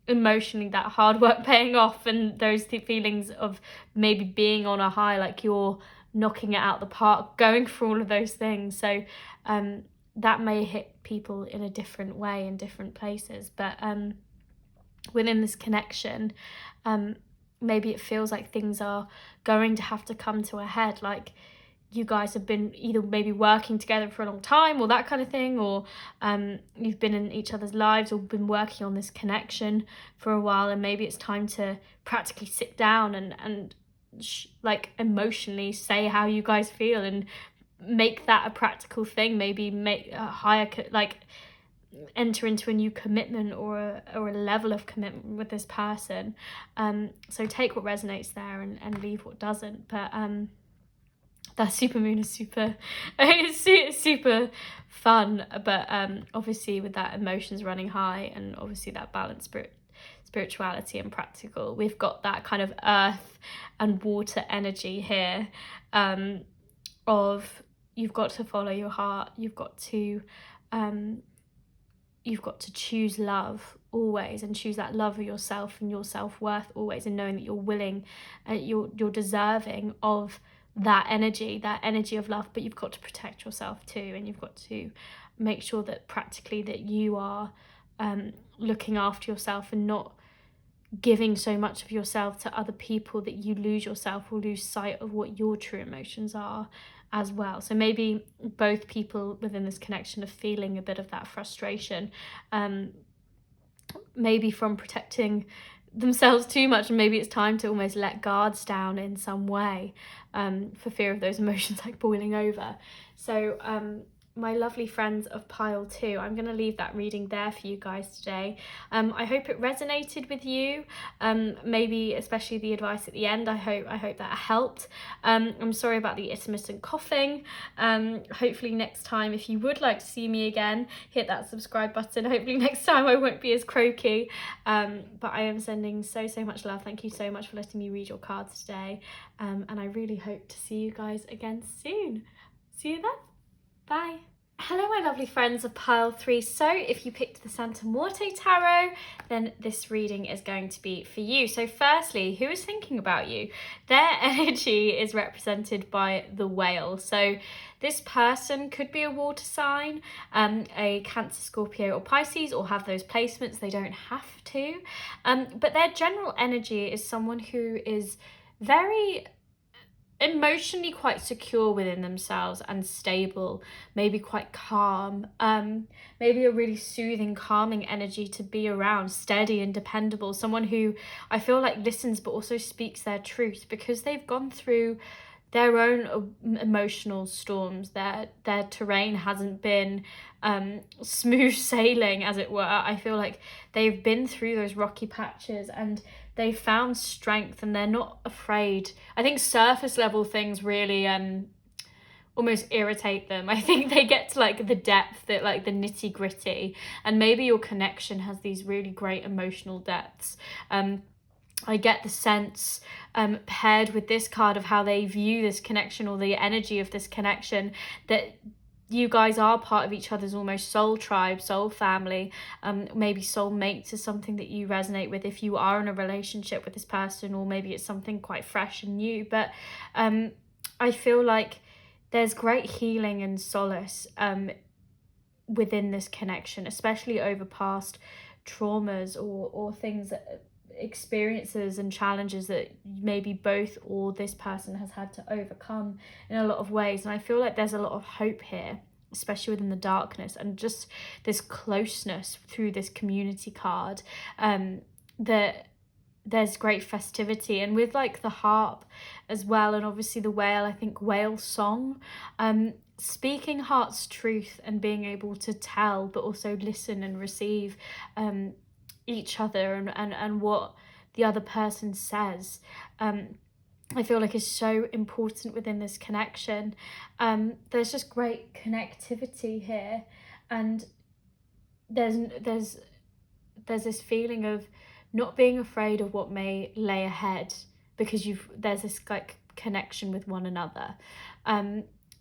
Speaker 1: emotionally that hard work paying off, and those feelings of maybe being on a high, like you're knocking it out the park, going for all of those things. So that may hit people in a different way in different places, but within this connection, maybe it feels like things are going to have to come to a head. Like you guys have been either maybe working together for a long time or that kind of thing, or you've been in each other's lives or been working on this connection for a while, and maybe it's time to practically sit down and like emotionally say how you guys feel and make that a practical thing. Maybe make a higher, like enter into a new commitment or a level of commitment with this person. So take what resonates there and leave what doesn't. But that supermoon is super fun, but obviously with that emotions running high and obviously that balance, spirituality and practical, we've got that kind of earth and water energy here, of you've got to follow your heart, you've got to choose love always, and choose that love of yourself and your self-worth always, and knowing that you're willing and you're deserving of that energy of love. But you've got to protect yourself too, and you've got to make sure that practically that you are looking after yourself and not giving so much of yourself to other people that you lose yourself or lose sight of what your true emotions are as well. So maybe both people within this connection are feeling a bit of that frustration, maybe from protecting themselves too much, and maybe it's time to almost let guards down in some way, for fear of those emotions like boiling over. So my lovely friends of pile 2. I'm going to leave that reading there for you guys today. I hope it resonated with you, maybe especially the advice at the end. I hope that helped. I'm sorry about the intermittent coughing. Hopefully next time, if you would like to see me again, hit that subscribe button. Hopefully next time I won't be as croaky, but I am sending so much love. Thank you so much for letting me read your cards today, and I really hope to see you guys again soon. See you then. Bye. Hello my lovely friends of pile 3. So if you picked the Santa Muerte Tarot, then this reading is going to be for you. So firstly, who is thinking about you? Their energy is represented by the whale. So this person could be a water sign, a Cancer, Scorpio or Pisces, or have those placements. They don't have to. But their general energy is someone who is very emotionally quite secure within themselves and stable, maybe quite calm, maybe a really soothing, calming energy to be around, steady and dependable, someone who I feel like listens but also speaks their truth because they've gone through their own emotional storms. Their terrain hasn't been smooth sailing, as it were. I feel like they've been through those rocky patches and they found strength and they're not afraid. I think surface level things really almost irritate them. I think they get to like the depth, that like the nitty gritty, and maybe your connection has these really great emotional depths. I get the sense paired with this card of how they view this connection or the energy of this connection, that you guys are part of each other's almost soul tribe, soul family, maybe soulmate is something that you resonate with if you are in a relationship with this person, or maybe it's something quite fresh and new. But I feel like there's great healing and solace within this connection, especially over past traumas or things that experiences and challenges that maybe both or this person has had to overcome in a lot of ways. And I feel like there's a lot of hope here, especially within the darkness, and just this closeness through this community card, that there's great festivity, and with like the harp as well, and obviously the whale, I think whale song, speaking heart's truth and being able to tell but also listen and receive each other and what the other person says, I feel like is so important within this connection. There's just great connectivity here, and there's this feeling of not being afraid of what may lay ahead, because there's this like connection with one another.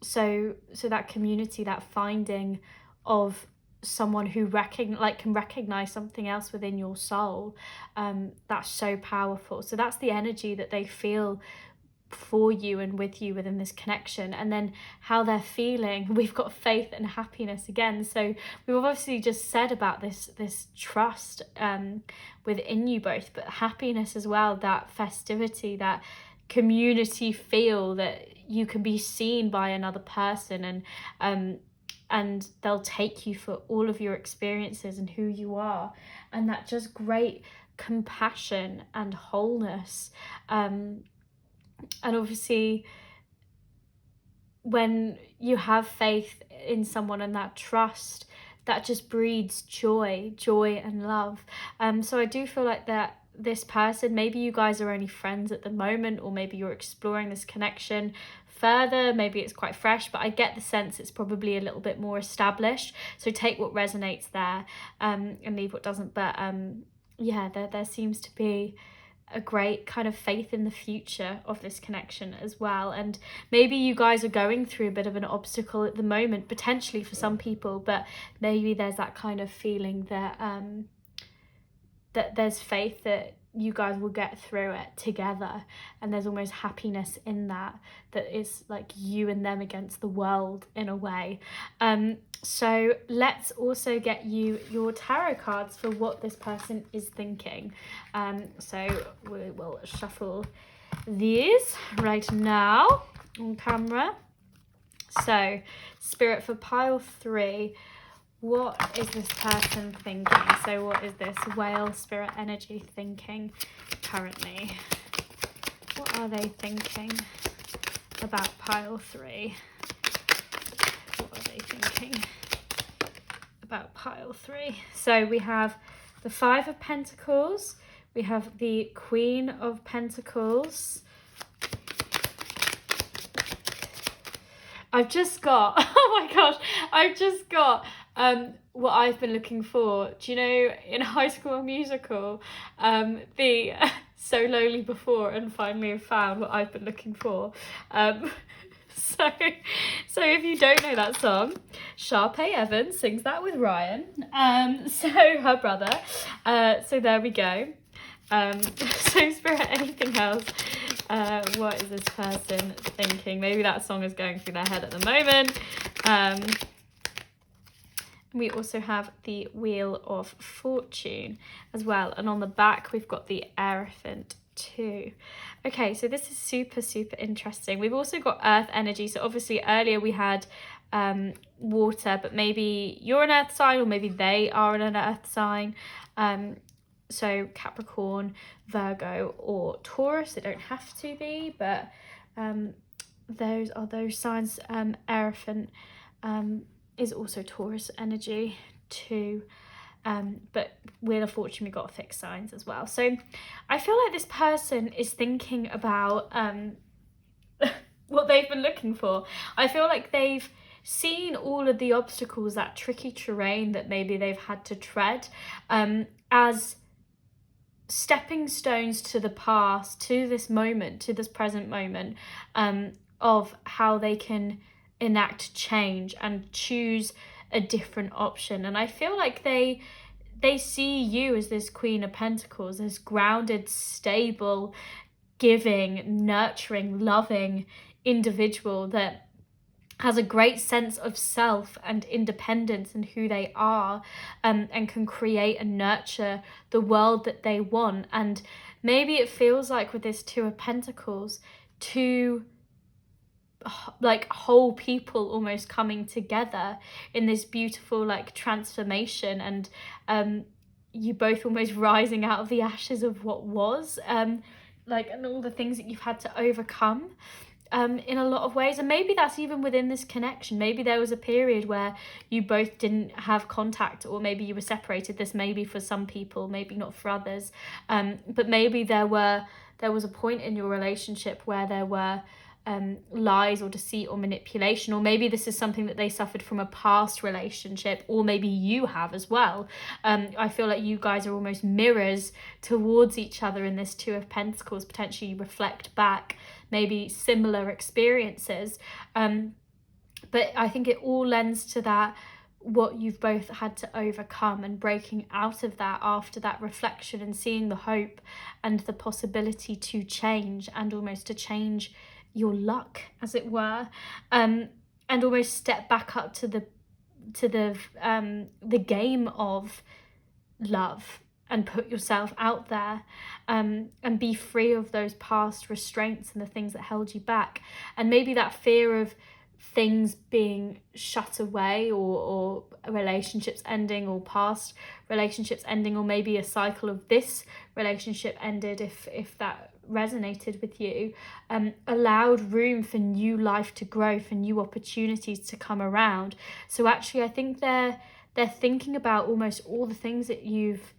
Speaker 1: So that community, that finding of someone who can recognize something else within your soul, that's so powerful. So that's the energy that they feel for you and with you within this connection. And then how they're feeling, we've got faith and happiness again. So we've obviously just said about this trust within you both, but happiness as well, that festivity, that community feel, that you can be seen by another person, and they'll take you for all of your experiences and who you are, and that just great compassion and wholeness. And obviously when you have faith in someone and that trust, that just breeds joy and love. So I do feel like that this person, maybe you guys are only friends at the moment, or maybe you're exploring this connection further, maybe it's quite fresh, but I get the sense it's probably a little bit more established. So take what resonates there, and leave what doesn't. But yeah, there seems to be a great kind of faith in the future of this connection as well. And maybe you guys are going through a bit of an obstacle at the moment, potentially for some people, but maybe there's that kind of feeling that that there's faith that you guys will get through it together, and there's almost happiness in that is like you and them against the world in a way. So let's also get you your tarot cards for what this person is thinking. So we will shuffle these right now on camera. So Spirit, for pile 3, what is this person thinking? So what is this whale spirit energy thinking currently? What are they thinking about pile 3? What are they thinking? thinking about pile 3. So we have the 5 of Pentacles, we have the Queen of Pentacles. I've just got, oh my gosh, I've just got what I've been looking for. Do you know, in High School Musical, the so lonely before and finally have found what I've been looking for. So if you don't know that song, Sharpay Evans sings that with Ryan, so her brother. So there we go. So Spirit, anything else? What is this person thinking? Maybe that song is going through their head at the moment. We also have the Wheel of Fortune as well. And on the back, we've got the Hierophant too. Okay, so this is super, super interesting. We've also got Earth energy. So obviously earlier we had water, but maybe you're an Earth sign or maybe they are an Earth sign. So Capricorn, Virgo or Taurus. They don't have to be, but those are those signs. Hierophant is also Taurus energy too. But Wheel of Fortune, we got fixed signs as well. So I feel like this person is thinking about what they've been looking for. I feel like they've seen all of the obstacles, that tricky terrain that maybe they've had to tread, as stepping stones to the past, to this moment, to this present moment, of how they can enact change and choose a different option. And I feel like they see you as this Queen of Pentacles, this grounded, stable, giving, nurturing, loving individual that has a great sense of self and independence in who they are, and can create and nurture the world that they want. And maybe it feels like with this 2 of Pentacles, 2 like whole people almost coming together in this beautiful like transformation, and you both almost rising out of the ashes of what was, like, and all the things that you've had to overcome in a lot of ways. And maybe that's even within this connection. Maybe there was a period where you both didn't have contact, or maybe you were separated. This may be for some people, maybe not for others, but maybe there was a point in your relationship where there were lies or deceit or manipulation, or maybe this is something that they suffered from a past relationship, or maybe you have as well. I feel like you guys are almost mirrors towards each other in this 2 of Pentacles. Potentially you reflect back maybe similar experiences, but I think it all lends to that, what you've both had to overcome, and breaking out of that after that reflection and seeing the hope and the possibility to change, and almost to change your luck, as it were, and almost step back up to the game of love, and put yourself out there, and be free of those past restraints and the things that held you back. And maybe that fear of things being shut away, or relationships ending, or past relationships ending, or maybe a cycle of this relationship ended, if that resonated with you, allowed room for new life to grow, for new opportunities to come around. So actually I think they're thinking about almost all the things that you've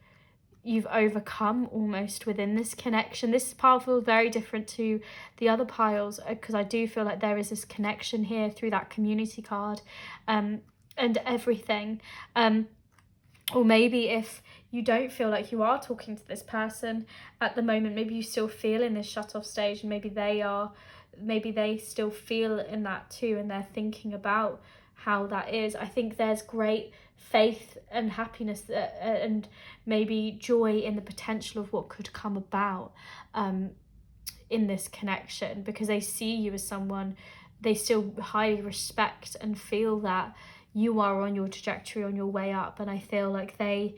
Speaker 1: overcome almost within this connection. This pile feels very different to the other piles, because I do feel like there is this connection here through that community card, and everything. Or maybe if you don't feel like you are talking to this person at the moment, maybe you still feel in this shut off stage, and maybe they still feel in that too, and they're thinking about how that is. I think there's great faith and happiness and maybe joy in the potential of what could come about in this connection, because they see you as someone they still highly respect, and feel that you are on your trajectory, on your way up. And I feel like they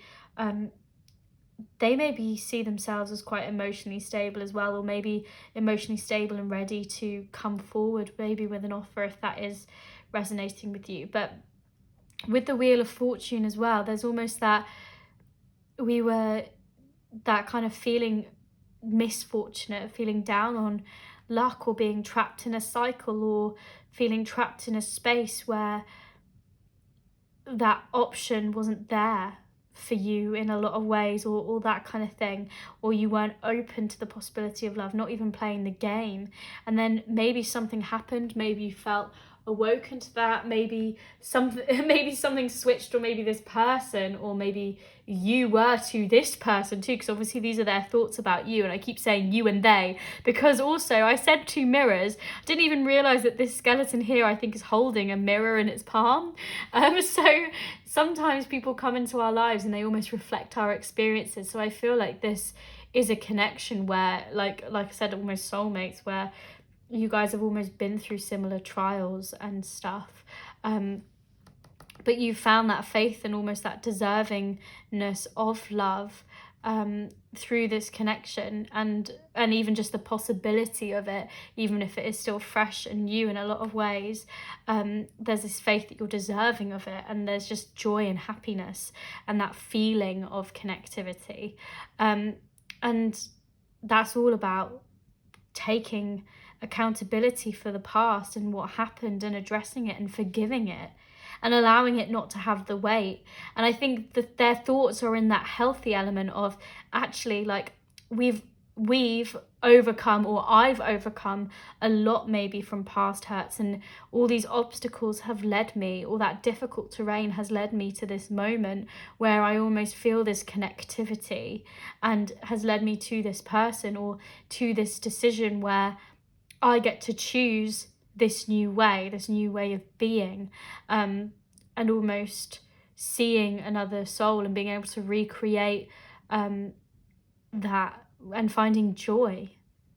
Speaker 1: maybe see themselves as quite emotionally stable as well, or maybe emotionally stable and ready to come forward maybe with an offer, if that is resonating with you. But with the Wheel of Fortune as well, there's almost that that kind of feeling misfortunate, feeling down on luck, or being trapped in a cycle, or feeling trapped in a space where that option wasn't there for you in a lot of ways, or that kind of thing, or you weren't open to the possibility of love, not even playing the game. And then maybe something happened, maybe you felt awoken to that, maybe something switched, or maybe this person, or maybe you were to this person too, because obviously these are their thoughts about you, and I keep saying you and they because also I said 2 mirrors. I didn't even realize that this skeleton here I think is holding a mirror in its palm. So sometimes people come into our lives and they almost reflect our experiences. So I feel like this is a connection where, like I said, almost soulmates, where you guys have almost been through similar trials and stuff, but you found that faith and almost that deservingness of love through this connection, and even just the possibility of it, even if it is still fresh and new in a lot of ways. There's this faith that you're deserving of it, and there's just joy and happiness and that feeling of connectivity, and that's all about taking accountability for the past and what happened, and addressing it and forgiving it and allowing it not to have the weight. And I think that their thoughts are in that healthy element of actually, like, we've overcome, or I've overcome a lot maybe from past hurts, and all these obstacles have led me, or that difficult terrain has led me to this moment where I almost feel this connectivity, and has led me to this person, or to this decision where I get to choose this new way of being, and almost seeing another soul and being able to recreate that, and finding joy,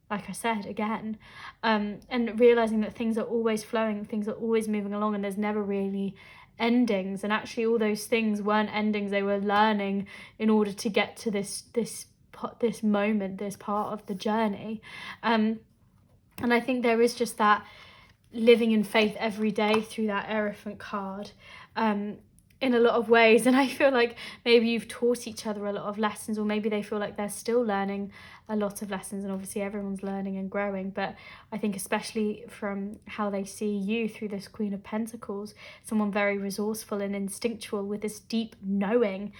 Speaker 1: like I said again, and realizing that things are always flowing, things are always moving along, and there's never really endings. And actually all those things weren't endings, they were learning in order to get to this moment, this part of the journey. And I think there is just that living in faith every day through that Elephant card, in a lot of ways. And I feel like maybe you've taught each other a lot of lessons, or maybe they feel like they're still learning a lot of lessons, and obviously everyone's learning and growing. But I think especially from how they see you through this Queen of Pentacles, someone very resourceful and instinctual with this deep knowing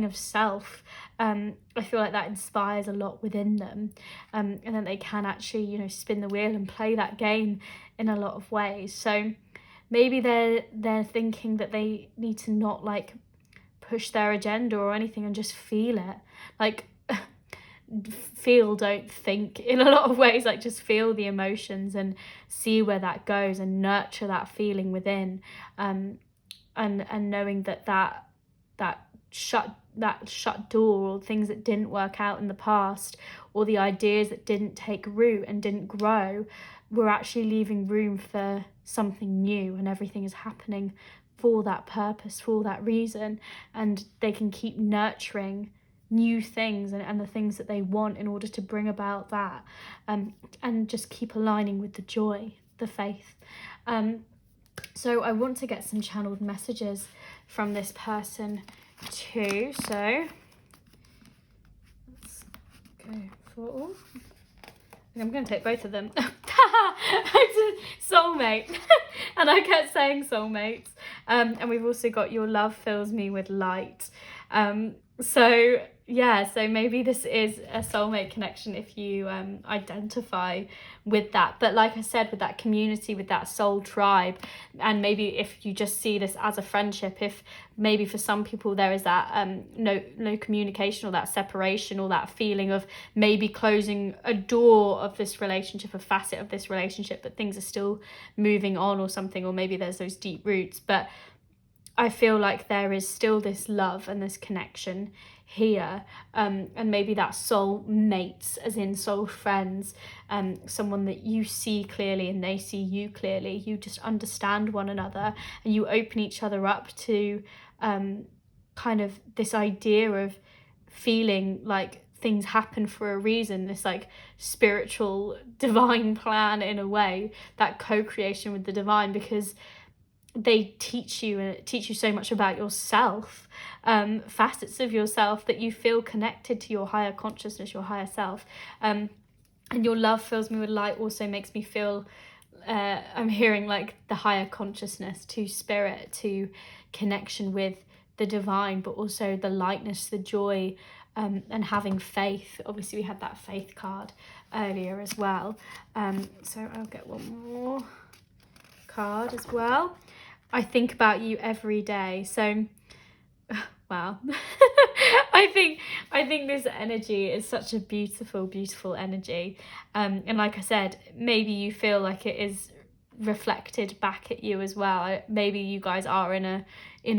Speaker 1: of self. I feel like that inspires a lot within them, and then they can actually, spin the wheel and play that game in a lot of ways. So maybe they're thinking that they need to not like push their agenda or anything, and just feel it, like feel, don't think, in a lot of ways, like just feel the emotions and see where that goes, and nurture that feeling within, and knowing that shut door, or things that didn't work out in the past, or the ideas that didn't take root and didn't grow, we're actually leaving room for something new, and everything is happening for that purpose, for that reason, and they can keep nurturing new things and the things that they want in order to bring about that, and just keep aligning with the joy, the faith. So I want to get some channeled messages from this person too, so let's go for I'm going to take both of them. Soulmate. And I kept saying soulmates. And we've also got your love fills me with light. So maybe this is a soulmate connection if you identify with that. But like I said, with that community, with that soul tribe, and maybe if you just see this as a friendship, if maybe for some people there is that no communication, or that separation, or that feeling of maybe closing a door of this relationship, a facet of this relationship, but things are still moving on or something, or maybe there's those deep roots. But I feel like there is still this love and this connection here, and maybe that soul mates, as in soul friends, someone that you see clearly and they see you clearly. You just understand one another, and you open each other up to kind of this idea of feeling like things happen for a reason, this like spiritual divine plan in a way, that co-creation with the divine, because they teach you so much about yourself, facets of yourself, that you feel connected to your higher consciousness, your higher self. And your love fills me with light also makes me feel I'm hearing like the higher consciousness, to spirit, to connection with the divine, but also the lightness, the joy, and having faith. Obviously we had that faith card earlier as well. So I'll get one more card as well. I think about you every day. So wow. I think this energy is such a beautiful energy, and like I said, maybe you feel like it is reflected back at you as well. Maybe you guys are in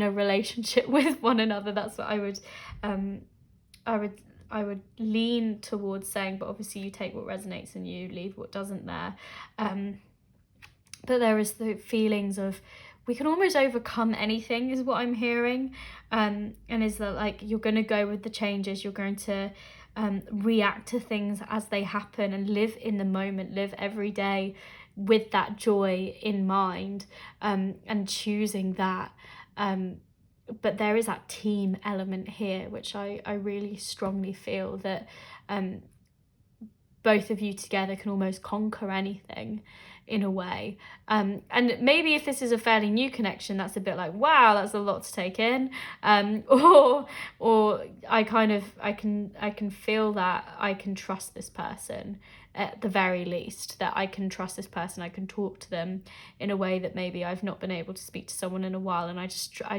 Speaker 1: a relationship with one another. That's what I would lean towards saying, but obviously you take what resonates and you leave what doesn't there. But there is the feelings of, we can almost overcome anything, is what I'm hearing. And is that like you're going to go with the changes, you're going to react to things as they happen and live in the moment, live every day with that joy in mind, and choosing that. But there is that team element here, which I really strongly feel that both of you together can almost conquer anything in a way. And maybe if this is a fairly new connection, that's a bit like, wow, that's a lot to take in. Or I can feel that I can trust this person at the very least, that I can trust this person, I can talk to them in a way that maybe I've not been able to speak to someone in a while, and I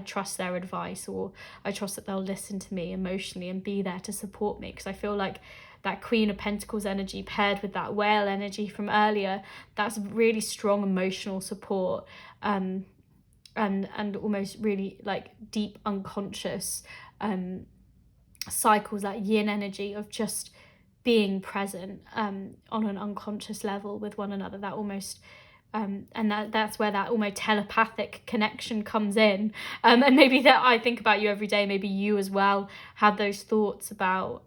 Speaker 1: trust their advice, or I trust that they'll listen to me emotionally and be there to support me. Because I feel like that Queen of Pentacles energy paired with that whale energy from earlier, that's really strong emotional support, and almost really like deep unconscious cycles, that yin energy of just being present on an unconscious level with one another, that almost and that's where that almost telepathic connection comes in, and maybe that I think about you every day, maybe you as well had those thoughts about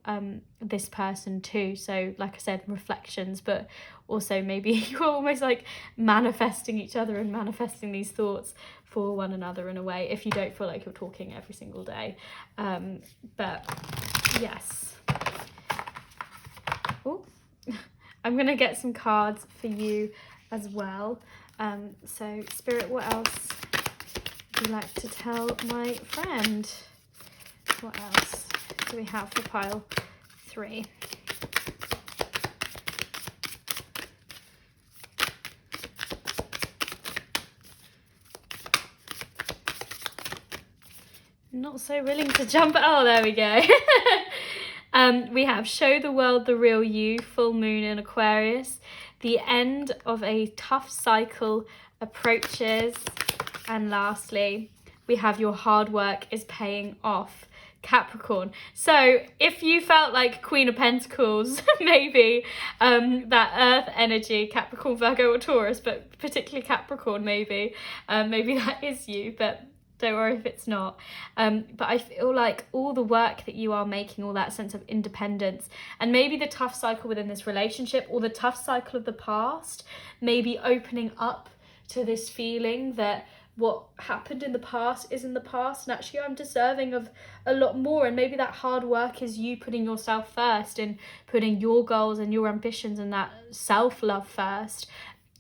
Speaker 1: this person too. So like I said, reflections, but also maybe you're almost like manifesting each other and manifesting these thoughts for one another in a way, if you don't feel like you're talking every single day. But yes. Oh, I'm gonna get some cards for you as well. So Spirit, what else would you like to tell my friend? What else do we have for pile 3? Not so willing to jump. Oh, there we go. We have show the world the real you, full moon in Aquarius. The end of a tough cycle approaches. And lastly, we have your hard work is paying off, Capricorn. So if you felt like Queen of Pentacles, maybe that earth energy, Capricorn, Virgo or Taurus, but particularly Capricorn, maybe that is you, but don't worry if it's not. But I feel like all the work that you are making, all that sense of independence, and maybe the tough cycle within this relationship, or the tough cycle of the past, maybe opening up to this feeling that what happened in the past is in the past, and actually I'm deserving of a lot more. And maybe that hard work is you putting yourself first, and putting your goals and your ambitions and that self-love first,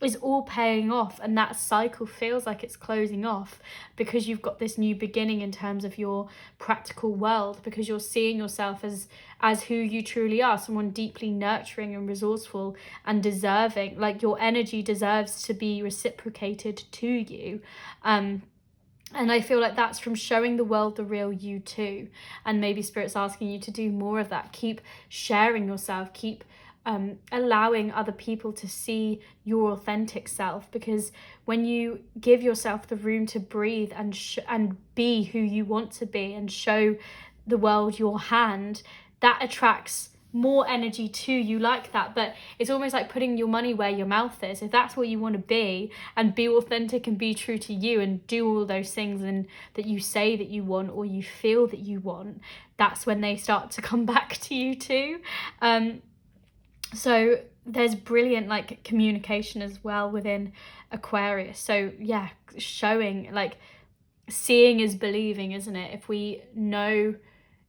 Speaker 1: is all paying off, and that cycle feels like it's closing off because you've got this new beginning in terms of your practical world, because you're seeing yourself as who you truly are, someone deeply nurturing and resourceful and deserving. Like your energy deserves to be reciprocated to you. And I feel like that's from showing the world the real you too. And maybe Spirit's asking you to do more of that. Keep sharing yourself, keep allowing other people to see your authentic self, because when you give yourself the room to breathe and be who you want to be and show the world your hand, that attracts more energy to you like that. But it's almost like putting your money where your mouth is. If that's what you want to be, and be authentic and be true to you and do all those things and that you say that you want or you feel that you want, that's when they start to come back to you too. So there's brilliant like communication as well within Aquarius. So yeah, showing, like, seeing is believing, isn't it? If we know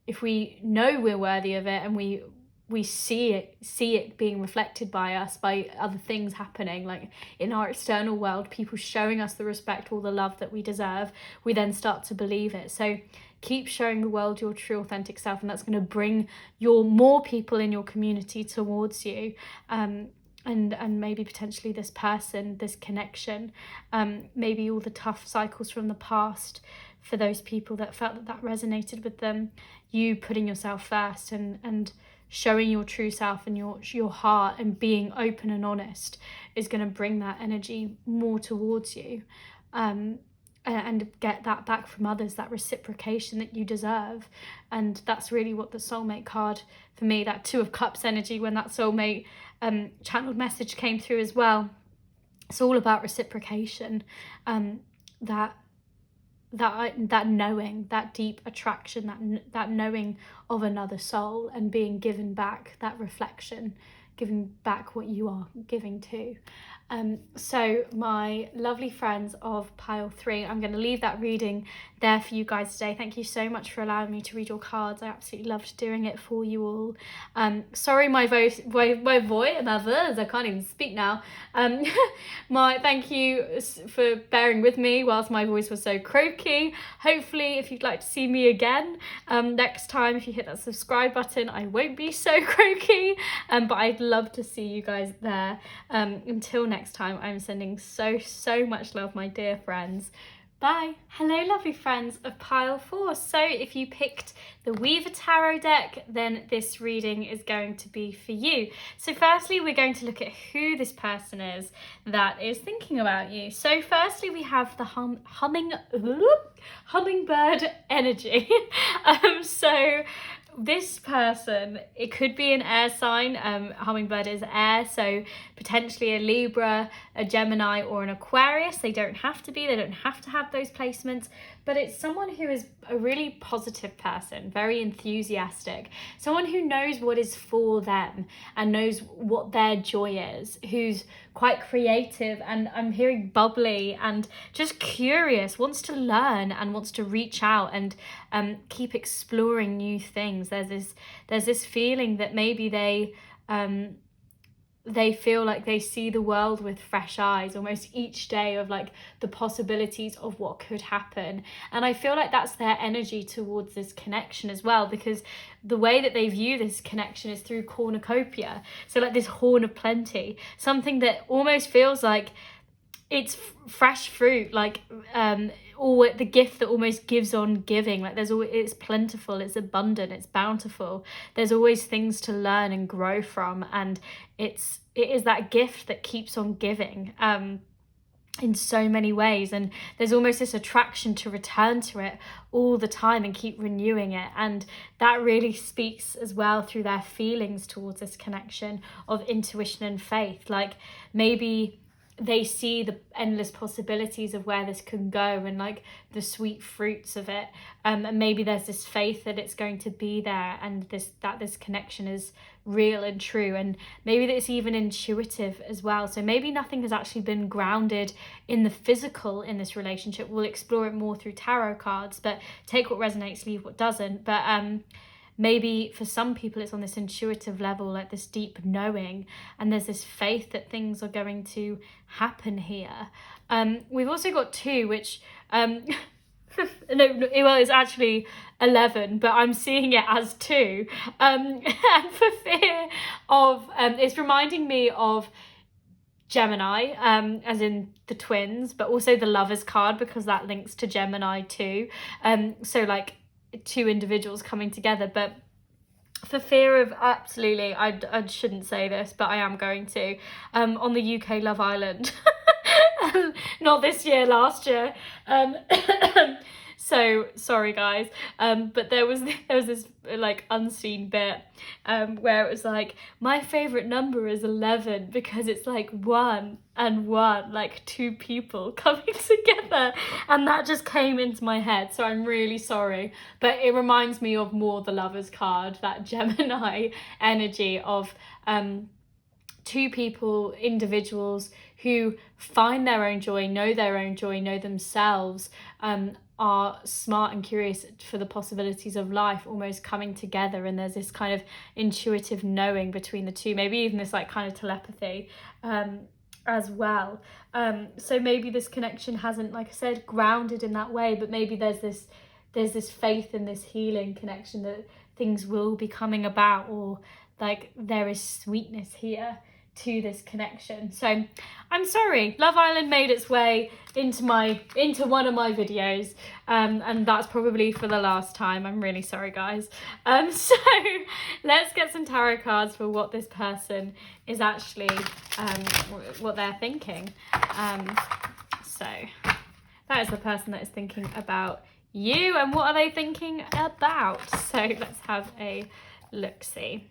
Speaker 1: we're worthy of it, and we we see it being reflected by us, by other things happening, like in our external world, people showing us the respect or the love that we deserve, we then start to believe it. So keep showing the world your true authentic self, and that's going to bring more people in your community towards you, and maybe potentially this person, this connection, maybe all the tough cycles from the past, for those people that felt that resonated with them, you putting yourself first and showing your true self and your heart and being open and honest is going to bring that energy more towards you, and get that back from others, that reciprocation that you deserve. And that's really what the soulmate card for me, that Two of Cups energy, when that soulmate channeled message came through as well, it's all about reciprocation, that knowing, that deep attraction, that knowing of another soul, and being given back that reflection, giving back what you are giving to. So my lovely friends of pile 3, I'm going to leave that reading there for you guys today. Thank you so much for allowing me to read your cards. I absolutely loved doing it for you all. Sorry, my voice, I can't even speak now. Thank you for bearing with me whilst my voice was so croaky. Hopefully, if you'd like to see me again next time, if you hit that subscribe button, I won't be so croaky. But I'd love to see you guys there. Until next time, I'm sending so much love, my dear friends. Bye. Hello, lovely friends of pile 4. So if you picked the Weaver Tarot deck, then this reading is going to be for you. So firstly, we're going to look at who this person is that is thinking about you. So firstly, we have the hummingbird energy. So this person, it could be an air sign. Hummingbird is air, so potentially a Libra, a Gemini, or an Aquarius. They don't have to be, they don't have to have those placements, but it's someone who is a really positive person, very enthusiastic, someone who knows what is for them and knows what their joy is, who's quite creative, and I'm hearing bubbly and just curious, wants to learn and wants to reach out and keep exploring new things. There's this feeling that maybe they feel like they see the world with fresh eyes almost each day, of like the possibilities of what could happen. And I feel like that's their energy towards this connection as well, because the way that they view this connection is through cornucopia, so like this horn of plenty, something that almost feels like it's fresh fruit, like or the gift that almost gives on giving. Like it's plentiful, it's abundant, it's bountiful. There's always things to learn and grow from, and it is that gift that keeps on giving in so many ways. And there's almost this attraction to return to it all the time and keep renewing it. And that really speaks as well through their feelings towards this connection of intuition and faith. Like maybe they see the endless possibilities of where this can go and like the sweet fruits of it, and maybe there's this faith that it's going to be there, and that this connection is real and true, and maybe that it's even intuitive as well. So maybe nothing has actually been grounded in the physical in this relationship. We'll explore it more through tarot cards, but take what resonates, leave what doesn't. But maybe for some people it's on this intuitive level, like this deep knowing, and there's this faith that things are going to happen here. We've also got 2, which it's actually 11, but I'm seeing it as 2, and for fear of it's reminding me of Gemini, as in the twins, but also the Lovers card, because that links to Gemini too. So like 2 individuals coming together. But for fear of, absolutely, I shouldn't say this, but I am going to, on the UK Love Island, not this year, last year, so sorry guys, but there was this like unseen bit where it was like, my favorite number is 11 because it's like 1 and 1, like 2 people coming together, and that just came into my head, so I'm really sorry. But it reminds me of more the Lovers card, that Gemini energy of two people, individuals who find their own joy, know themselves, are smart and curious for the possibilities of life, almost coming together, and there's this kind of intuitive knowing between the two, maybe even this like kind of telepathy as well. So maybe this connection hasn't, like I said, grounded in that way, but maybe there's this faith in this healing connection that things will be coming about, or like there is sweetness here to this connection. So I'm sorry, Love Island made its way into one of my videos, and that's probably for the last time. I'm really sorry, guys. So let's get some tarot cards for what this person is actually what they're thinking. So that is the person that is thinking about you, and what are they thinking about? So let's have a look-see.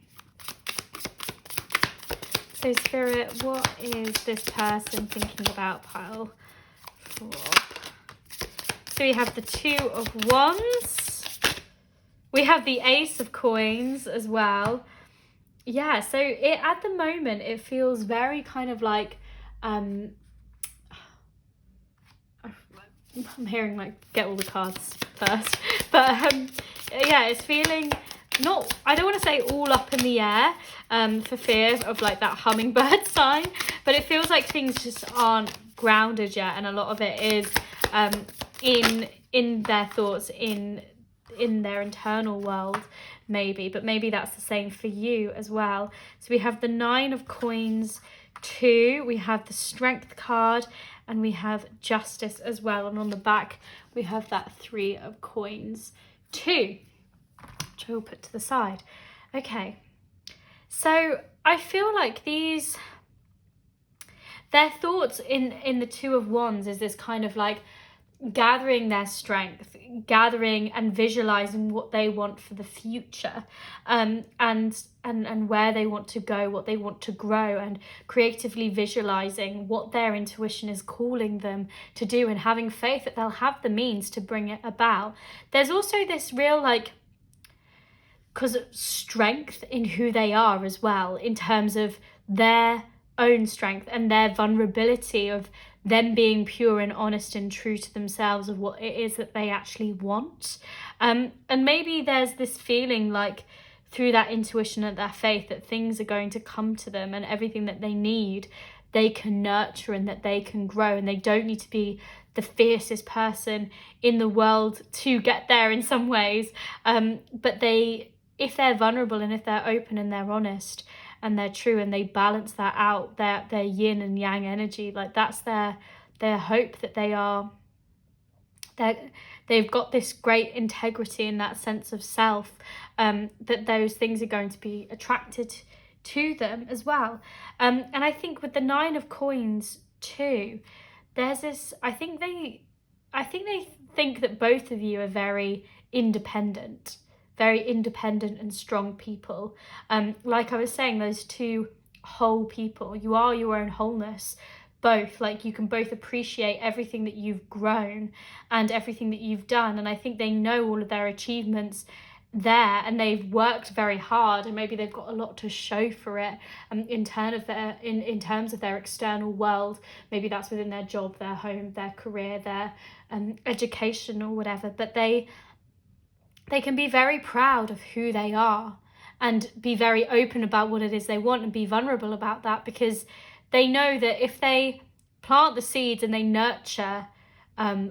Speaker 1: So Spirit, what is this person thinking about? Pile 4. So we have the 2 of Wands. We have the Ace of Coins as well. Yeah, so at the moment it feels very kind of like I'm hearing like get all the cards first, but yeah, it's feeling not, I don't want to say all up in the air for fear of like that hummingbird sign, but it feels like things just aren't grounded yet, and a lot of it is in their thoughts, in their internal world maybe, but maybe that's the same for you as well. So we have the 9 of Coins 2, we have the Strength card, and we have Justice as well, and on the back we have that 3 of Coins 2, which I will put to the side. Okay, so I feel like their thoughts in the 2 of Wands is this kind of like gathering their strength, gathering and visualizing what they want for the future, and where they want to go, what they want to grow, and creatively visualizing what their intuition is calling them to do, and having faith that they'll have the means to bring it about. There's also this real like strength in who they are as well, in terms of their own strength and their vulnerability of them being pure and honest and true to themselves of what it is that they actually want. And maybe there's this feeling like through that intuition and that faith that things are going to come to them, and everything that they need they can nurture, and that they can grow, and they don't need to be the fiercest person in the world to get there in some ways. But if they're vulnerable, and if they're open and they're honest and they're true, and they balance that out, their yin and yang energy, like that's their hope, that they've got this great integrity and that sense of self, that those things are going to be attracted to them as well. And I think with the 9 of Coins too, there's this, I think they think that both of you are very independent and strong people. Like I was saying, those two whole people, you are your own wholeness, both. Like you can both appreciate everything that you've grown and everything that you've done, and I think they know all of their achievements there, and they've worked very hard, and maybe they've got a lot to show for it, in terms of their external world. Maybe that's within their job, their home, their career, their education or whatever, but they can be very proud of who they are and be very open about what it is they want, and be vulnerable about that, because they know that if they plant the seeds and they nurture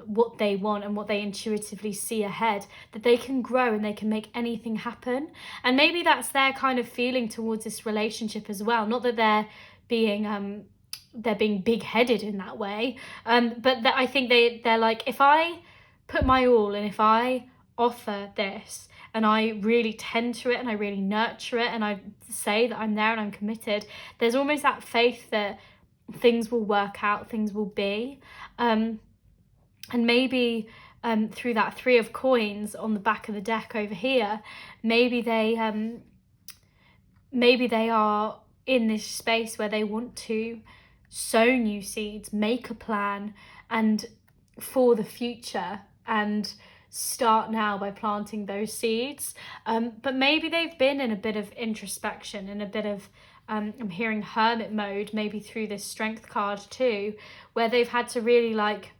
Speaker 1: what they want and what they intuitively see ahead, that they can grow and they can make anything happen. And maybe that's their kind of feeling towards this relationship as well. Not that they're being big-headed in that way, but that I think they're like, if I put my all and if I offer this and I really tend to it and I really nurture it and I say that I'm there and I'm committed, there's almost that faith that things will work out, things will be. And maybe through that 3 of Coins on the back of the deck over here, maybe they are in this space where they want to sow new seeds, make a plan and for the future, and start now by planting those seeds. But maybe they've been in a bit of introspection and a bit of I'm hearing hermit mode, maybe through this strength card too, where they've had to really like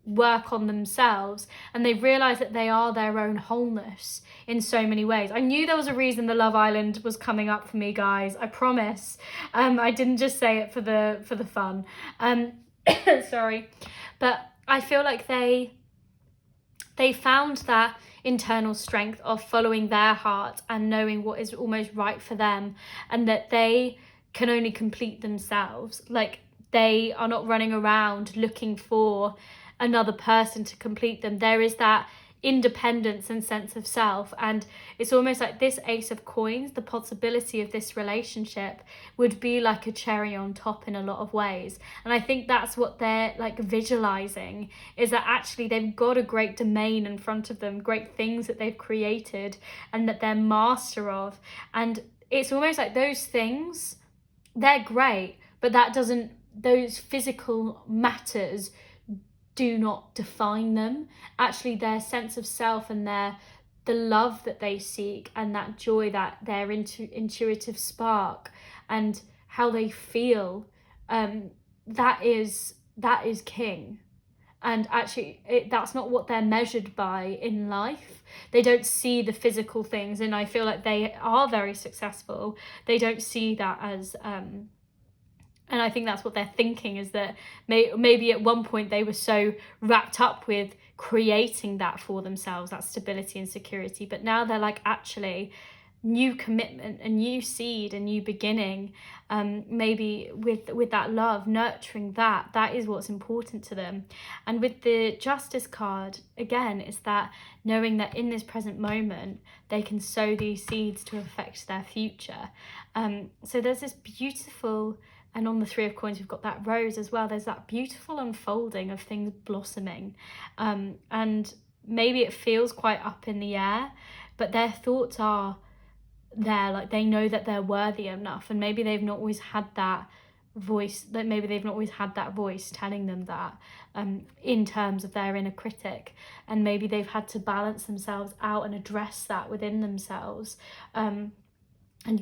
Speaker 1: work on themselves, and they've realized that they are their own wholeness in so many ways. I knew there was a reason the Love Island was coming up for me, guys. I promise. I didn't just say it for the fun. Sorry, but I feel like they found that internal strength of following their heart and knowing what is almost right for them, and that they can only complete themselves. Like, they are not running around looking for another person to complete them. There is that independence and sense of self, and it's almost like this Ace of Coins, the possibility of this relationship would be like a cherry on top in a lot of ways. And I think that's what they're like visualizing, is that actually they've got a great domain in front of them, great things that they've created and that they're master of. And it's almost like those things, they're great, but that doesn't, those physical matters do not define them. Actually, their sense of self and the love that they seek, and that joy, that their intuitive spark and how they feel, that is king. And actually that's not what they're measured by in life. They don't see the physical things, and I feel like they are very successful. They don't see that as and I think that's what they're thinking, is that maybe at one point they were so wrapped up with creating that for themselves, that stability and security. But now they're like, actually, new commitment, a new seed, a new beginning, maybe with that love, nurturing that is what's important to them. And with the Justice card, again, it's that knowing that in this present moment, they can sow these seeds to affect their future. So there's this beautiful... And on the Three of Coins, we've got that rose as well. There's that beautiful unfolding of things blossoming. And maybe it feels quite up in the air, but their thoughts are there. Like, they know that they're worthy enough. And maybe they've not always had that voice, telling them that in terms of their inner critic. And maybe they've had to balance themselves out and address that within themselves, and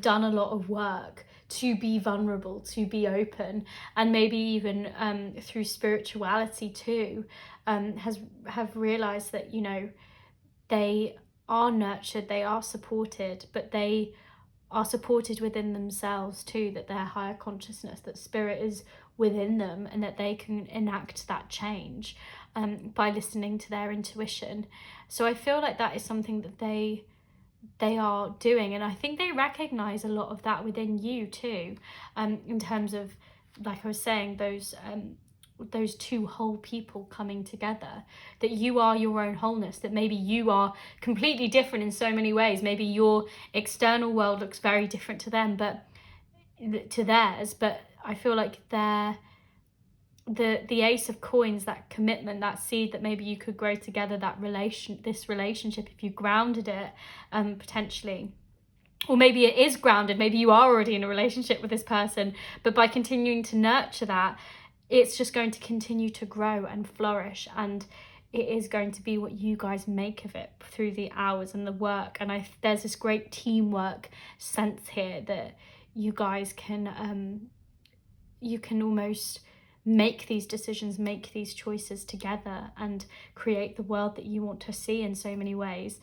Speaker 1: done a lot of work to be vulnerable, to be open, and maybe even through spirituality too, have realized that, you know, they are nurtured, they are supported, but they are supported within themselves too, that their higher consciousness, that spirit is within them, and that they can enact that change by listening to their intuition. So I feel like that is something that they are doing, and I think they recognize a lot of that within you too, in terms of, like I was saying, those two whole people coming together, that you are your own wholeness, that maybe you are completely different in so many ways. Maybe your external world looks very different to them, but to theirs, but I feel like the Ace of Coins, that commitment, that seed that maybe you could grow together, this relationship, if you grounded it, potentially, or maybe it is grounded, maybe you are already in a relationship with this person, but by continuing to nurture that, it's just going to continue to grow and flourish, and it is going to be what you guys make of it through the hours and the work. And there's this great teamwork sense here, that you guys can almost make these decisions, make these choices together, and create the world that you want to see in so many ways.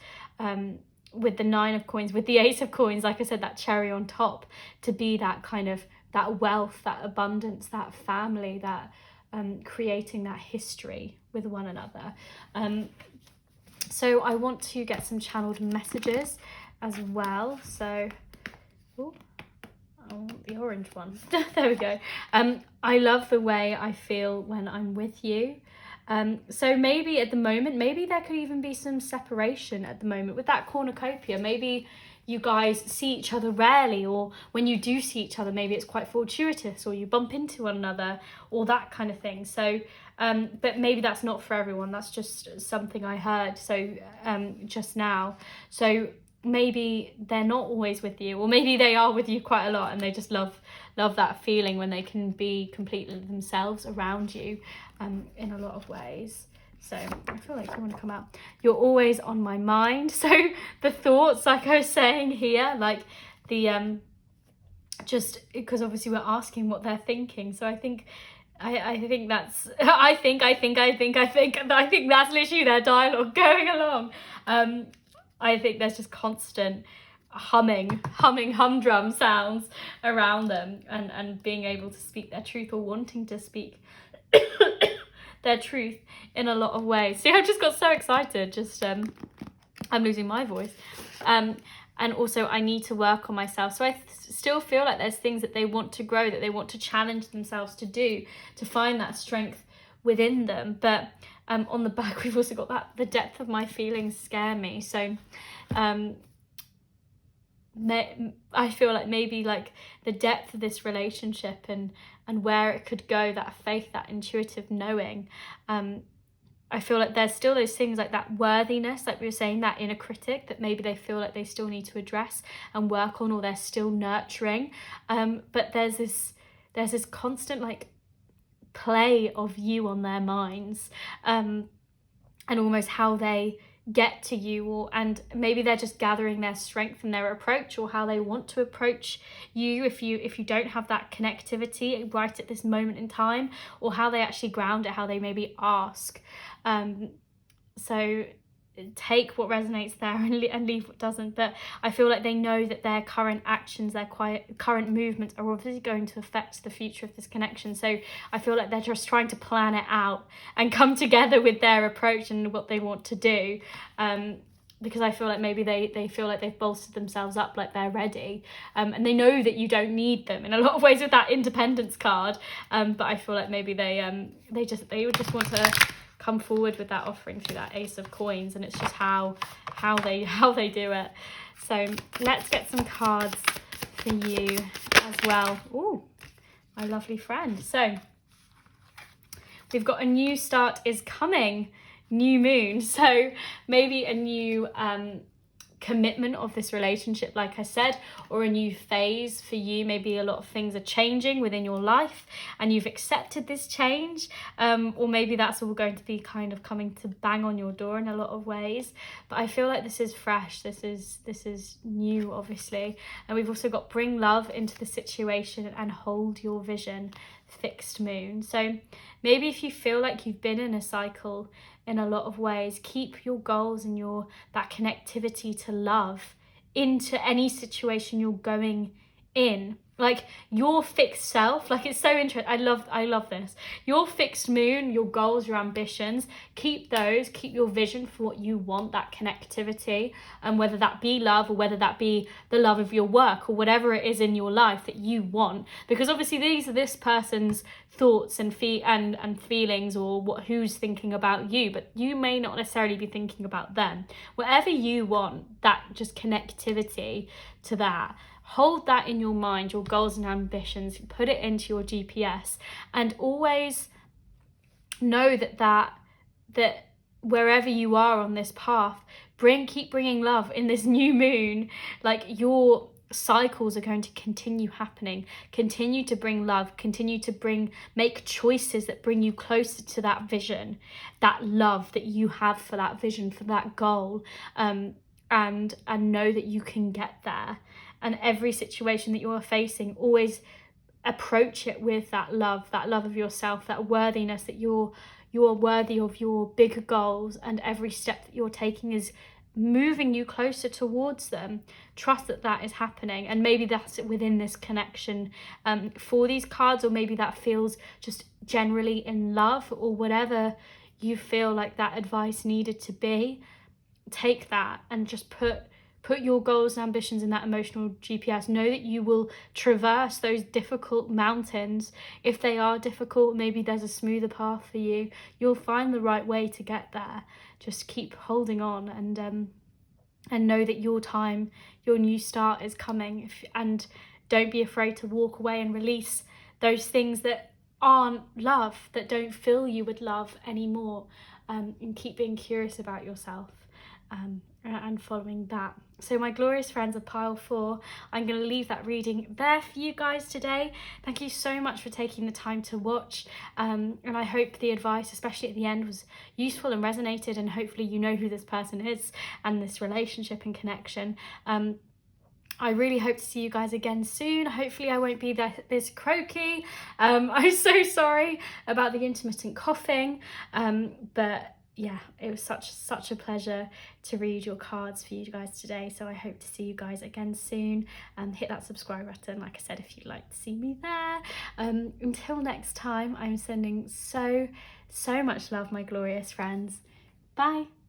Speaker 1: With the Nine of Coins, with the Ace of Coins, like I said, that cherry on top, to be that kind of, that wealth, that abundance, that family, that creating that history with one another. So I want to get some channeled messages as well. So, ooh, I want the orange one. There we go. I love the way I feel when I'm with you. So maybe at the moment, maybe there could even be some separation at the moment with that cornucopia. Maybe you guys see each other rarely, or when you do see each other, maybe it's quite fortuitous, or you bump into one another, or that kind of thing. So, but maybe that's not for everyone. That's just something I heard just now. So maybe they're not always with you, or maybe they are with you quite a lot, and they just love that feeling when they can be completely themselves around you, in a lot of ways. So I feel like you want to come out. You're always on my mind. So the thoughts, like I was saying here, like the just because obviously we're asking what they're thinking. So I think that's I think that's literally their dialogue going along. I think there's just constant humdrum sounds around them, and being able to speak their truth, or wanting to speak their truth in a lot of ways. See, I just got so excited, just I'm losing my voice. And also I need to work on myself. So I still feel like there's things that they want to grow, that they want to challenge themselves to do, to find that strength within them. But on the back, we've also got that the depth of my feelings scare me. So I feel like maybe like the depth of this relationship and where it could go, that faith, that intuitive knowing, I feel like there's still those things like that worthiness, like we were saying, that inner critic that maybe they feel like they still need to address and work on, or they're still nurturing. But there's this constant like play of you on their minds, and almost how they get to you, and maybe they're just gathering their strength from their approach, or how they want to approach you if you don't have that connectivity right at this moment in time, or how they actually ground it, how they maybe ask. So take what resonates there and leave what doesn't. But I feel like they know that their current actions, their current movements are obviously going to affect the future of this connection. So I feel like they're just trying to plan it out and come together with their approach and what they want to do. Because I feel like maybe they feel like they've bolstered themselves up, like they're ready, and they know that you don't need them in a lot of ways with that independence card. But I feel like maybe they would just want to come forward with that offering through that Ace of Coins, and it's just how they do it. So let's get some cards for you as well. Ooh, my lovely friend. So we've got a new start is coming, new moon. So maybe a new commitment of this relationship, like I said, or a new phase for you. Maybe a lot of things are changing within your life and you've accepted this change, or maybe that's all going to be kind of coming to bang on your door in a lot of ways. But I feel like this is fresh, this is new, obviously. And we've also got bring love into the situation and hold your vision, fixed moon. So maybe if you feel like you've been in a cycle in a lot of ways, keep your goals and that connectivity to love into any situation you're going in. Like your fixed self, like it's so interesting. I love this. Your fixed moon, your goals, your ambitions, keep those, keep your vision for what you want, that connectivity, and whether that be love, or whether that be the love of your work, or whatever it is in your life that you want. Because obviously these are this person's thoughts and feelings, or who's thinking about you, but you may not necessarily be thinking about them. Whatever you want, that just connectivity to that, hold that in your mind, your goals and ambitions, put it into your GPS, and always know that wherever you are on this path, keep bringing love in this new moon. Like your cycles are going to continue happening, continue to bring love, continue to make choices that bring you closer to that vision, that love that you have for that vision, for that goal, and know that you can get there. And every situation that you're facing, always approach it with that love of yourself, that worthiness, that you're worthy of your bigger goals, and every step that you're taking is moving you closer towards them. Trust that is happening, and maybe that's within this connection for these cards, or maybe that feels just generally in love, or whatever you feel like that advice needed to be. Take that and just put your goals and ambitions in that emotional GPS. Know that you will traverse those difficult mountains. If they are difficult, maybe there's a smoother path for you. You'll find the right way to get there. Just keep holding on, and know that your time, your new start is coming. And don't be afraid to walk away and release those things that aren't love, that don't fill you with love anymore, and keep being curious about yourself. And following that. So my glorious friends of pile 4, I'm going to leave that reading there for you guys today. Thank you so much for taking the time to watch, and I hope the advice, especially at the end, was useful and resonated, and hopefully you know who this person is and this relationship and connection. I really hope to see you guys again soon. Hopefully I won't be this croaky. I'm so sorry about the intermittent coughing, but yeah, it was such a pleasure to read your cards for you guys today. So I hope to see you guys again soon. Hit that subscribe button, like I said, if you'd like to see me there. Until next time, I'm sending so much love, my glorious friends. Bye.